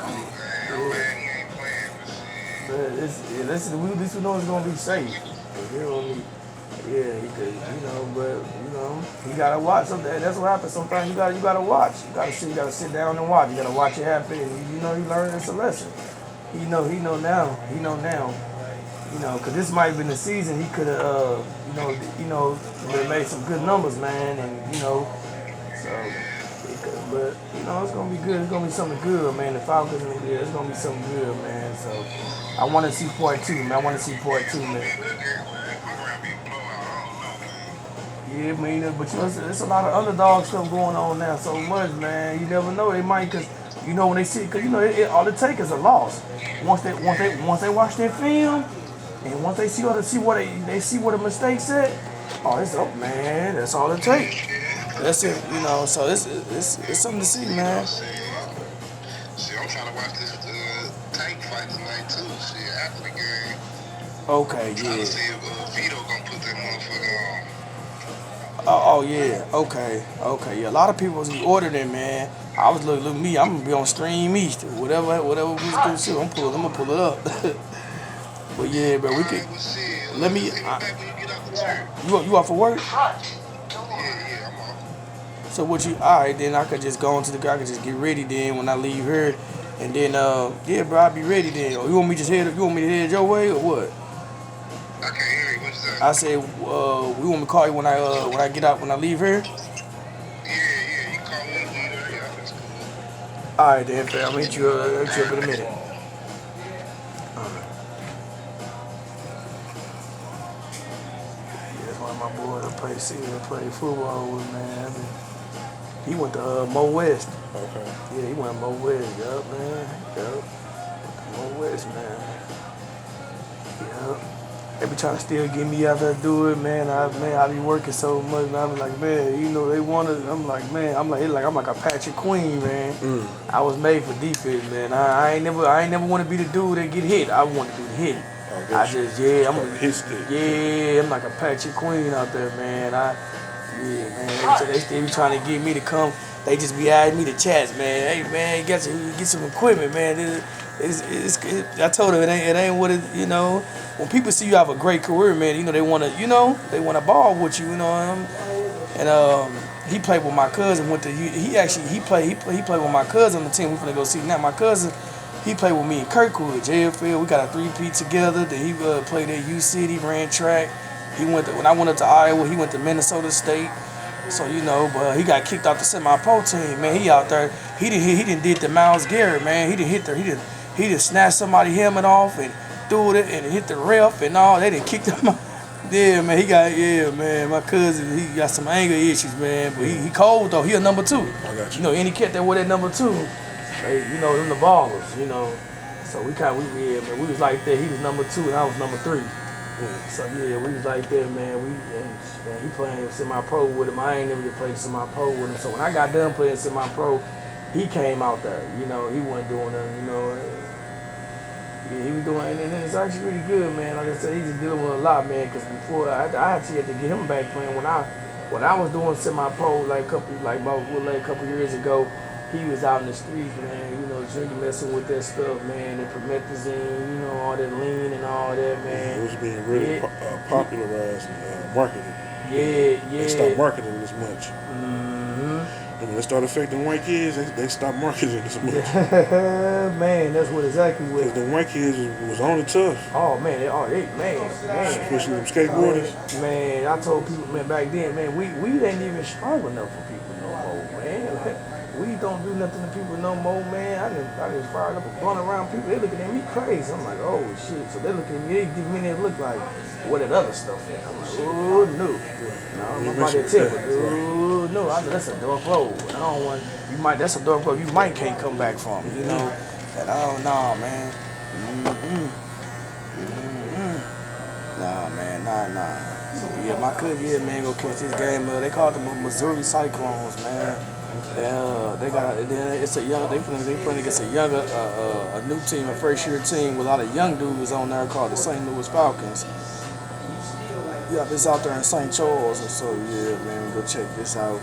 I'm mad he ain't playing, but shit. at least we know it's gonna be safe. Yeah, he could, he gotta watch. That's what happens. Sometimes you gotta watch. You gotta sit down and watch. You gotta watch it happen. And he learned it's a lesson. He know now. Because this might have been the season he could have, would have made some good numbers, man, and so. But it's gonna be good. It's gonna be something good, man. The Falcons, it's gonna be something good, man. So I want to see part 2, man. Man. Good game, man. We gonna be a blowout. I don't know, man. Yeah, man. But there's a lot of underdog stuff going on now. So much, man. You never know. They might, cause when they see, cause all it takes is a loss. Once they watch their film, and once they see where the mistakes at, oh, it's up, man. That's all it takes. That's it, So it's something to see, man. Shit, I'm trying to watch this tank fight tonight too. Shit, after the game. Okay, Trying to yeah. see if Vito gonna put that motherfucker on. Oh yeah. Okay. Yeah. A lot of people was ordering it, man. I was look at me. I'm gonna be on Stream East, whatever we was gonna do. I'm gonna pull it up. But yeah, bro, we could. Alright, well, shit, Let me. see me back when you get off the turn. You off for work? Yeah, I'm off. So what you? All right, then I could just go into the car. I could just get ready then when I leave here, and then yeah, bro, I'll be ready then. Or you want me to head your way or what? I can't hear you. What you say? I said, we want me to call you when I get out when I leave here. Yeah, you can call me later. Yeah, that's cool. All right, then, fam. I'll meet you up in a minute. Yeah, that's one of my boys I play football with, man. He went to Mo West. Okay. Yeah, he went to Mo West. Yup, man. Yup. Mo West, man. Yup. They be trying to still get me out there to do it, man. I be working so much, man. I'm like, man, they want to. I'm like, man, I'm like a Patrick Queen, man. I was made for defense, man. I ain't never want to be the dude that get hit. I want to do the hit. I'm like a Patrick Queen out there, man. Man. They still be trying to get me to come. They just be adding me to chats, man. Hey, man, get some equipment, man. I told her it ain't what it. When people see you have a great career, man, they wanna ball with you, And he played with my cousin. He played with my cousin on the team. We finna go see now. My cousin, he played with me in Kirkwood, JFL. We got a 3-peat together. Then he played at U City, ran track. When I went up to Iowa, he went to Minnesota State. So but he got kicked off the semi-pro team, man. He out there. He did the Myles Garrett, man. He done snatched somebody's helmet off and threw it and hit the ref and all. They done kicked him out. Yeah, man. Man. My cousin, he got some anger issues, man. But he cold though. He a number 2. I got you. Any cat that wear that number 2, you know, them the ballers, you know. So we yeah, man, we was like that. He was number 2 and I was number 3. So yeah, we was like that, man. Man, he playing semi-pro with him. I ain't never played semi-pro with him. So when I got done playing semi-pro, he came out there. You know, he wasn't doing nothing. You know, yeah, he was doing, and it's actually really good, man. Like I said, he's dealing with a lot, man. Because before I actually had to get him back playing when I was doing semi-pro like a couple years ago. He was out in the streets, man, you know, drinking, messing with that stuff, man, and promethazine, you know, all that lean and all that, man. It was being really popularized and marketed. Yeah. They stopped marketing as much. And when it started affecting white kids, they stopped marketing as much. Man, that's what exactly what. Because the white kids was on it tough. Oh, man, man. Especially them skateboarders. Man, I told people, man, back then, man, we ain't even strong enough for people no more, man. We don't do nothing to people no more, man. I done fired up a blunt around people. They looking at me crazy. I'm like, oh shit. So they look at me, they give me that look like, what that other stuff is. I'm like, oh no. No, I'm about to tell you, oh no, I know that's a dark road. I don't want, that's a dark road you might can't come back from, you know. And I don't know, man. Nah, man, nah. So yeah, my cousin, man, go catch this game. They call it the Missouri Cyclones, man. Yeah, they got it's a young. They playing against a new team, a first year team with a lot of young dudes on there called the St. Louis Falcons. Yeah, it's out there in St. Charles, and so yeah, man, go check this out.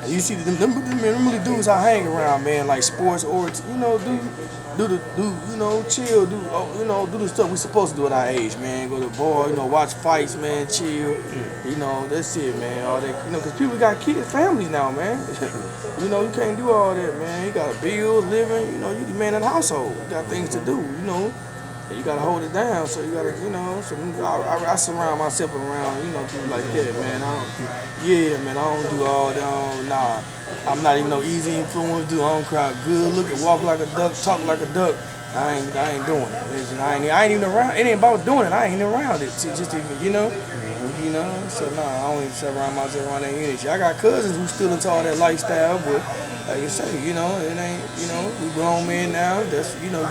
And you see them really dudes I hang around, man, like sports or you know, you know, chill, do the stuff we supposed to do at our age, man. Go to the bar, you know, watch fights, man, chill. You know, that's it, man. All that, you know, because people got kids, families now, man. You know, you can't do all that, man. You got a bill, living, you know, you the man of the household. You got things to do, you know. And you got to hold it down, so you got to, you know, so I surround myself around, you know, people like that, man. I don't do all that, nah. I'm not even no easy influence, dude. I don't cry good, look and walk like a duck, talk like a duck. I ain't doing it. I ain't even around. It ain't about doing it. I ain't even around it. Just even, you know. So nah, I don't even surround myself around that energy. I got cousins who still into all that lifestyle, but like you say, you know, it ain't, you know, we grown men now. That's, you know,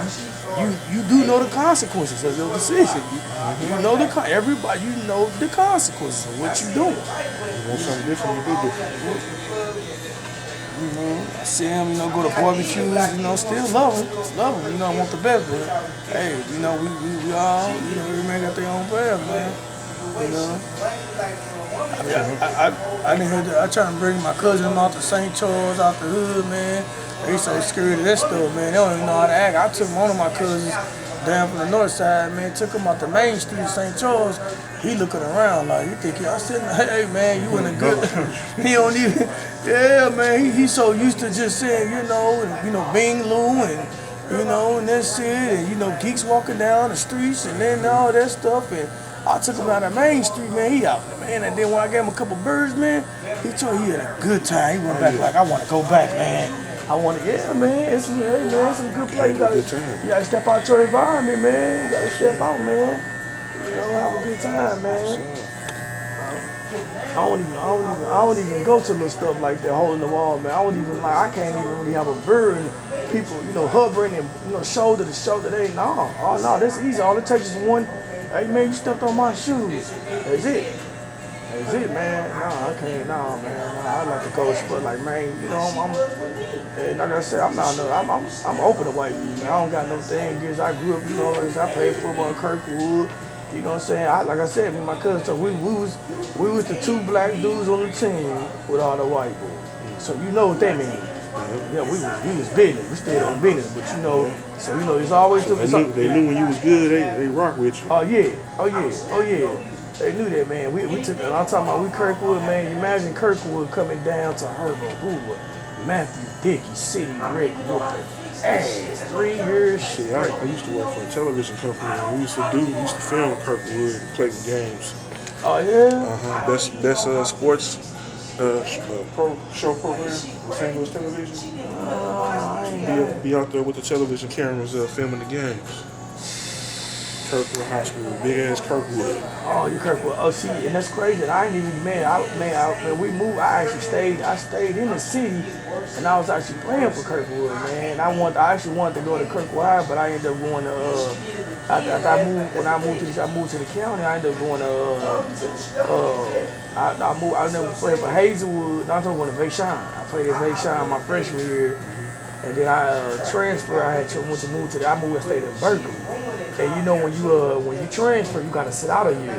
you do know the consequences of your decision. You know everybody, you know the consequences of what you doing. You want something different, you do different. You know, I see him, you know, go to barbecues, you know, still love him, you know, I want the best, but hey, you know, we all, you know, every man got their own path, man. You know, I try to bring my cousin out to St. Charles, out the hood, man. They so scared of that stuff, man. They don't even know how to act. I took one of my cousins down from the north side, man. Took him out the main street of St. Charles. He looking around like, you think I said, hey, man, you in a good. He don't even. Yeah, man. He's so used to just saying, you know, Bing Lou and. You know, and that's it, and you know, geeks walking down the streets and then all that stuff, and I took him down the main street, man, he out there, man, and then when I gave him a couple birds, man, he told me he had a good time, he went back like, I want to go back, man, yeah, man, it's some good play, you gotta step out your environment, man, you gotta step out, man, you know, have a good time, man. I don't even go to little stuff like that, holding the wall, man. I can't even really have a bird and people, you know, hovering and, you know, shoulder to shoulder. No, that's easy. All it takes is one, hey, man, you stepped on my shoes. That's it, man. I can't, man. I like to go sport, like, man, you know, I'm like I said, I'm open to white people, man. I don't got no thing against, I grew up, you know, I played football in Kirkwood. You know what I'm saying? Like I said, me and my cousin, so we was the two black dudes on the team with all the white boys. So you know what that means. Yeah, we was business. We stayed on business, but you know, so you know, it's always. So they knew when you was good. They rock with you. Oh yeah. They knew that, man. We took. I'm talking about we Kirkwood, man. Imagine Kirkwood coming down to Herbert Hoover, Matthew Dickey, City Rick, whooping. Hey, 3 years. Shit, I used to work for a television company, and we used to film Kirkwood and play the games. Oh yeah. That's sports show program on St. Louis television. Be out there with the television cameras filming the games. Kirkwood High School, big ass Kirkwood. Oh, you Kirkwood. Oh, see, and that's crazy. I ain't even, man, we moved. I stayed in the city, and I was actually playing for Kirkwood, man. I actually wanted to go to Kirkwood High, but I ended up going to, I moved to the county, I ended up going to, I never played for Hazelwood. No, I'm talking about Vaishon. I played at Vaishon my freshman year. And then I transferred. I moved to. I moved and stayed in Berkeley. And you know when you transfer, you gotta sit out a year.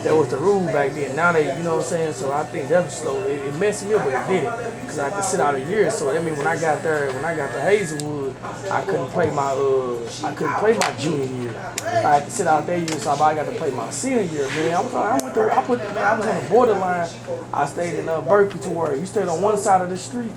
That was the rule back then. Now they, you know what I'm saying. So I think that was slow. It messed me up, but it did it because I had to sit out a year. So that means when I got to Hazelwood, I couldn't play my junior year. I had to sit out that year, so I got to play my senior year. Man, I was on the borderline. I stayed in Berkeley to where you stayed on one side of the street.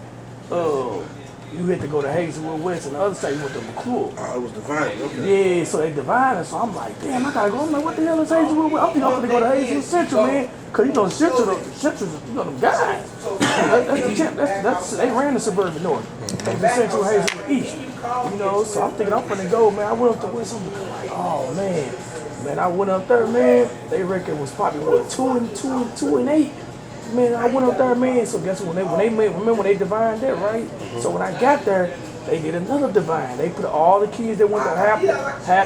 You had to go to Hazelwood West, and the other side you went to McCool. Oh, it was divided. Okay. Yeah, so they divided. So I'm like, damn, I gotta go. I'm like, what the hell is Hazelwood West? I'm thinking I'm gonna go to Hazelwood Central, man. Cause you know Central, you know them guys. That's the champ. They ran the suburban north. And the Central Hazelwood East. You know, so I'm thinking I'm gonna go, man. I went up to West. I'm like, oh man, I went up there, man. They reckon it was probably what 2 and 8. Man, I went up there, man. So guess what? When they divided that, right? So when I got there, they did another divide. They put all the kids that went to half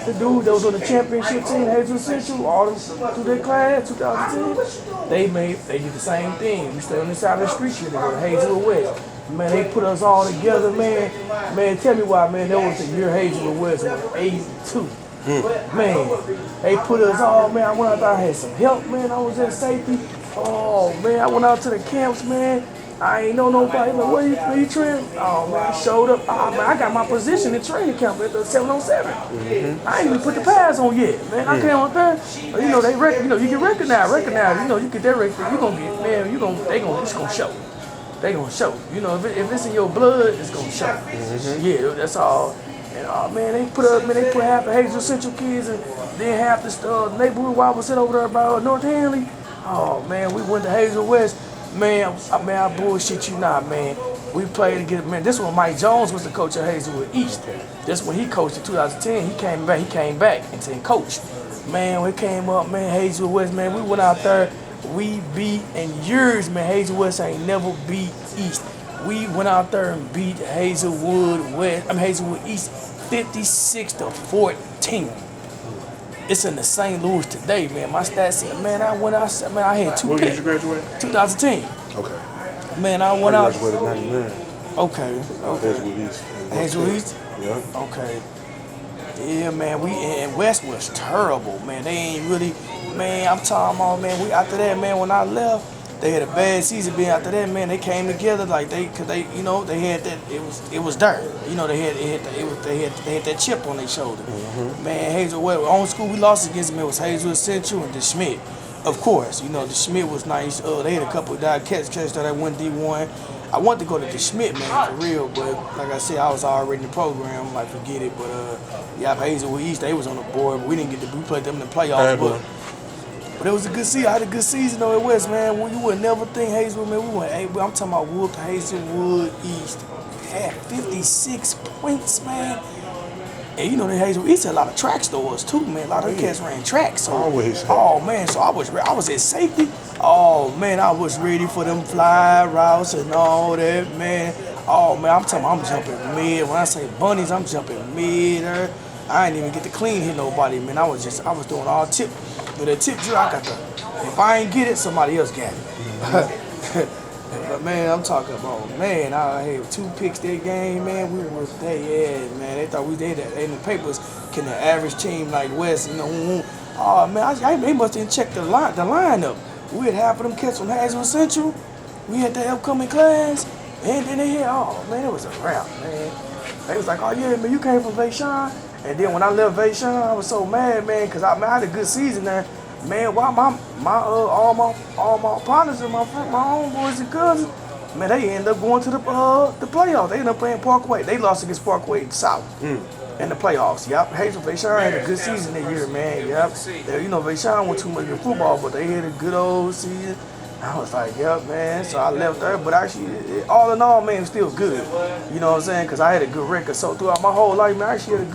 the dudes that was on the championship team, Hazelwood Central, all them through their class, 2010. They did the same thing. We stayed on the side of the street here. They go to Hazelwood West. Man, they put us all together, man. Man, tell me why, man. That was the year Hazelwood West was 82. Man, they put us all, man. I went out there, I had some help, man. I was at safety. Oh man, I went out to the camps, man. I ain't know nobody. Like, where you training? Oh man, I showed up. Oh man, I got my position in training camp at the 707. I ain't even put the pads on yet, man. I came out there. You know you get recognized. You know you get that recognized. You gonna get, man. It's gonna show. They gonna show. You know if it's in your blood, it's gonna show. Yeah, that's all. And oh man, they put half the Hazelwood Central kids and then half the neighborhood where I was sitting over there by North Hanley. Oh man, we went to Hazelwood West. Man, I bullshit you not, man. We played together, man. This one Mike Jones was the coach of Hazelwood East. This when he coached in 2010. He came back and then coached. Man, we came up, man, Hazelwood West, man. We went out there. We beat in years, man. Hazelwood West ain't never beat East. We went out there and beat Hazelwood East 56-14. It's in the St. Louis today, man. My stats said, man, I had 2 When picks. did you graduate? 2010. Okay. Man, I went out. graduated in 99. Okay. Hazelwood East. Hazelwood East? Yeah. Okay. Yeah, man, and West was terrible, man. They ain't really, man, I'm talking about, man, after that, man, when I left, they had a bad season. Being after that, man, they came together like cause they had that. It was dirt. You know, they had that chip on their shoulder. Man, Hazelwood on school we lost against them. It was Hazelwood Central and DeSchmidt. Of course, you know DeSchmidt was nice. They had a couple of cats that I went D1. I wanted to go to DeSchmidt, man, for real. But like I said, I was already in the program. Like forget it. But yeah, Hazelwood East, they was on the board. But we didn't get to. We played them in the playoffs. But it was a good season. I had a good season though at West, man. You would never think Hazelwood, man. We went 8. I'm talking about whooped Hazelwood East. Had 56 points, man. And you know the Hazelwood East had a lot of track stores too, man. A lot of cats ran track. So Always. Oh man, so I was at safety. Oh man, I was ready for them fly routes and all that, man. Oh man, I'm talking. I'm jumping mid. When I say bunnies, I'm jumping mid. I ain't even get to clean hit nobody, man. I was doing all tip. With that tip drill, I got if I ain't get it, somebody else got it. But man, I'm talking about, man, I had 2 picks that game, man. We was man. They thought we did that in the papers. Can the average team like West, you know? Oh man, they must have checked the lineup. We had half of them cats from Hazelwood Central. We had the upcoming class, and then they had, oh man, it was a wrap, man. They was like, oh yeah, man, you came from Vaishon. And then when I left Vaishon, I was so mad, man, because I had a good season there. Man, why all my partners and my homeboys and cousins, man, they ended up going to the playoffs. They ended up playing Parkway. They lost against Parkway South in the playoffs. Yep, Vaishon had a good season that year, man. Yep, you know Vaishon went too much in football, but they had a good old season. I was like, yep, man. So I left there, but actually, all in all, man, it was still good. You know what I'm saying? Because I had a good record. So throughout my whole life, man, I had a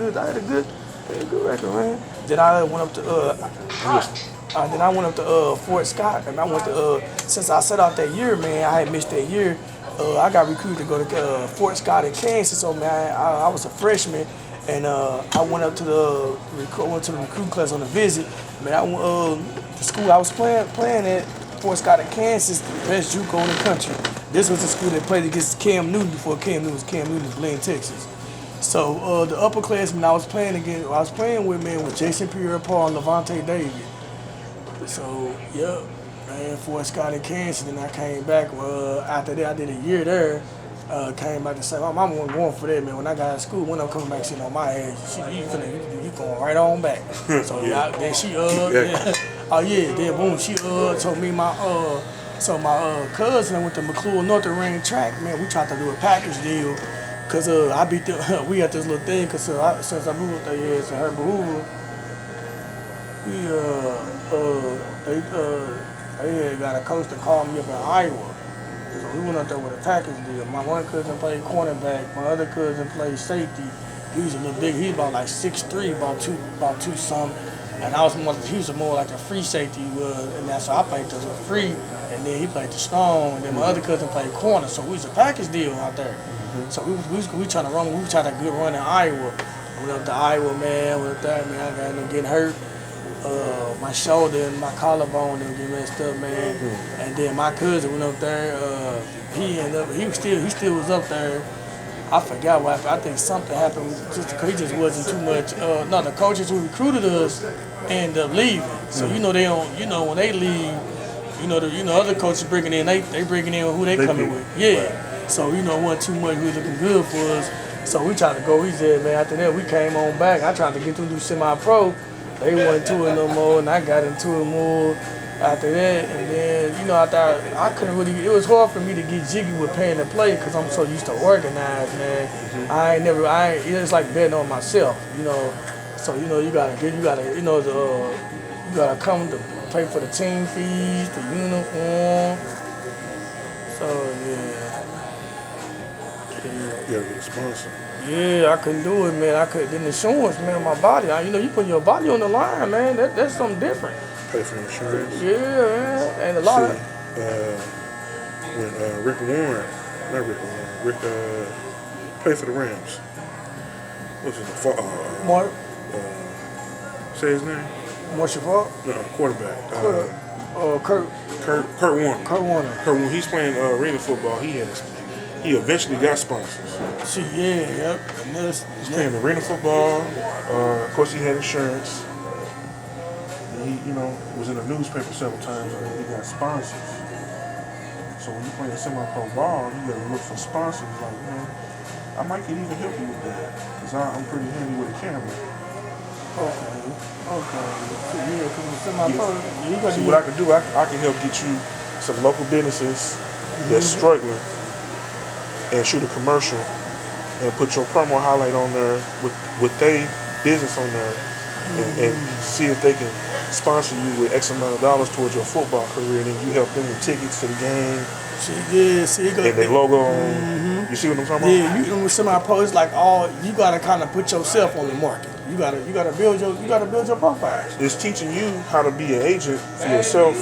good Yeah, good record, man. Then I went up to then I went up to Fort Scott, and I went to since I set out that year, man, I had missed that year. I got recruited to go to Fort Scott in Kansas. So man, I was a freshman, and I went up to the recruit class on a visit. Man, the school I was playing at, Fort Scott in Kansas, the best JUCO in the country. This was the school that played against Cam Newton before Cam Newton was Cam Newton in Glen, Texas. So the upperclassmen I was playing with, man, was Jason Pierre-Paul and Levante David. So, yep, man, Fort Scott in Kansas. Then I came back. After that, I did a year there. Came back to say, my mama wasn't going for that, man. When I got out of school, when I'm coming back sitting on my ass, you going right on back. So then she, yeah. Oh yeah, then boom, she told me my cousin went to McClure North and ran track, man. We tried to do a package deal. Cause I beat them, we had this little thing. Cause since I moved up there, yeah, to her Hoover, they had got a coach to call me up in Iowa. So we went up there with a package deal. My one cousin played cornerback. My other cousin played safety. He was a little big. He was about like 6'3", about two something. And he was more like a free safety, and that's why I played the free, and then he played the strong, and then my other cousin played corner. So we was a package deal out there. So we trying to run. We tried a good run in Iowa. Went up to Iowa, man. Went up there, man. I got him getting hurt. My shoulder and my collarbone and get messed up, man. And then my cousin went up there. He still was up there. I forgot what happened. I think something happened just because he just wasn't too much. No, the coaches who recruited us ended up leaving. So they don't. When they leave, other coaches bringing in. They bringing in who they coming with. Yeah. So wasn't too much. Who was looking good for us. So we tried to go. We said, man. After that, we came on back. I tried to get them to do semi-pro. They wasn't to it no more, and I got into it more after that. And then after I couldn't really. It was hard for me to get jiggy with paying to play because I'm so used to organize, man. It's like betting on myself, So you gotta come to play for the team fees, the uniform. So yeah. You gotta get a sponsor. Yeah, I couldn't do it, man. Then insurance, man, my body. You put your body on the line, man. That's something different. Pay for insurance. Yeah, man. And a lot of. When Rick played for the Rams. What's his name? Mark. Say his name. Marshall Falk? No, quarterback. Kurt Warner. Kurt Warner. When he's playing arena football, he eventually got sponsors. Yep. He's playing arena football. Of course, he had insurance. And he, was in the newspaper several times, and he got sponsors. So when you play a semi-pro ball, you gotta look for sponsors. Like, I might can even help you with that, because I'm pretty handy with a camera. Okay. Yeah, because it's semi-pro. Yeah. See, what I can do, I can help get you some local businesses that's struggling and shoot a commercial and put your promo highlight on there with their business on there and see if they can sponsor you with X amount of dollars towards your football career, and then you help them with tickets to the game. And their logo on. You see what I'm talking about? Yeah, with semi-pro, it's like you gotta kind of put yourself on the market. You gotta build your profile. It's teaching you how to be an agent for yourself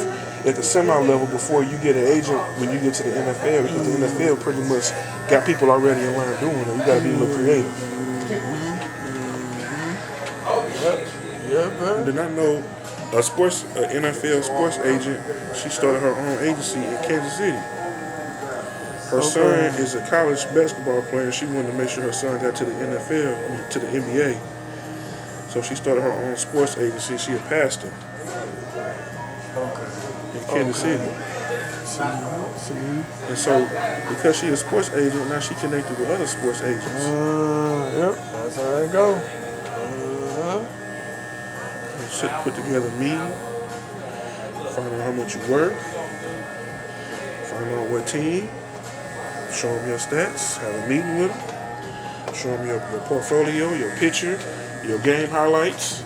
at the semi-level before you get an agent when you get to the NFL, because the NFL pretty much got people already in line doing it. You got to be a little creative. Yep, bro. Did not know an NFL sports agent. She started her own agency in Kansas City. Her son is a college basketball player. She wanted to make sure her son got to the NFL, to the NBA. So she started her own sports agency. She a pastor. In Kansas City. And so, because she a sports agent, now she connected with other sports agents. Yep, that's how it go. And she put together a meeting, find out how much you work, find out what team, show them your stats, have a meeting with them, show them your portfolio, your picture, your game highlights,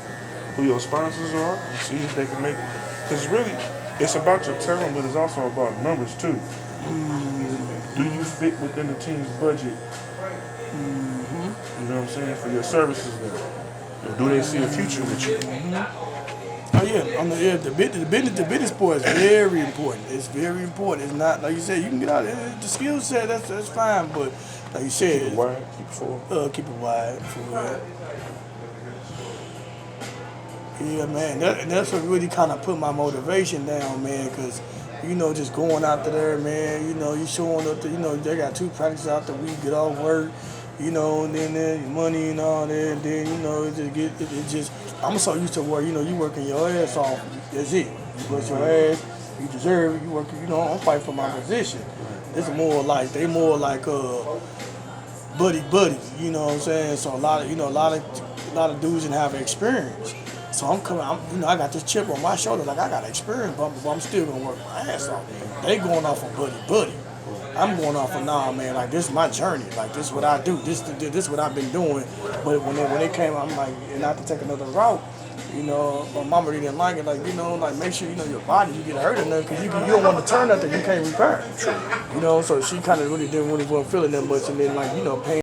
who your sponsors are, and see if they can make. Because really, it's about your talent, but it's also about numbers too. Do you fit within the team's budget? You know what I'm saying? For your services there. Do they see a future with you? Oh yeah, the business part is very important. It's very important. It's not like you said. You can get out the skill set. That's fine, but like you said, Keep it wide, keep it full. keep it wide for real. Yeah, man. That's what really kind of put my motivation down, man. Cause just going out there, man. You showing up to, they got 2 practices out the week, get off work. And then your money and all that, and then it just I'm so used to where you working your ass off. That's it. You bust your ass. You deserve it. You work. I'm fighting for my position. It's more like they more like buddy. You know what I'm saying? So a lot of dudes didn't have experience. So I'm coming. I got this chip on my shoulder. Like I got experience, but I'm still gonna work my ass off. They going off of buddy. I'm going off of nah, man. Like this is my journey. Like this is what I do. This is what I've been doing. But when they came, I'm like, and not to take another route. My mama really didn't like it. Like like make sure your body you get hurt or nothing because you don't want to turn nothing you can't repair. So she kind of really didn't really want to feel it that much. And then like paying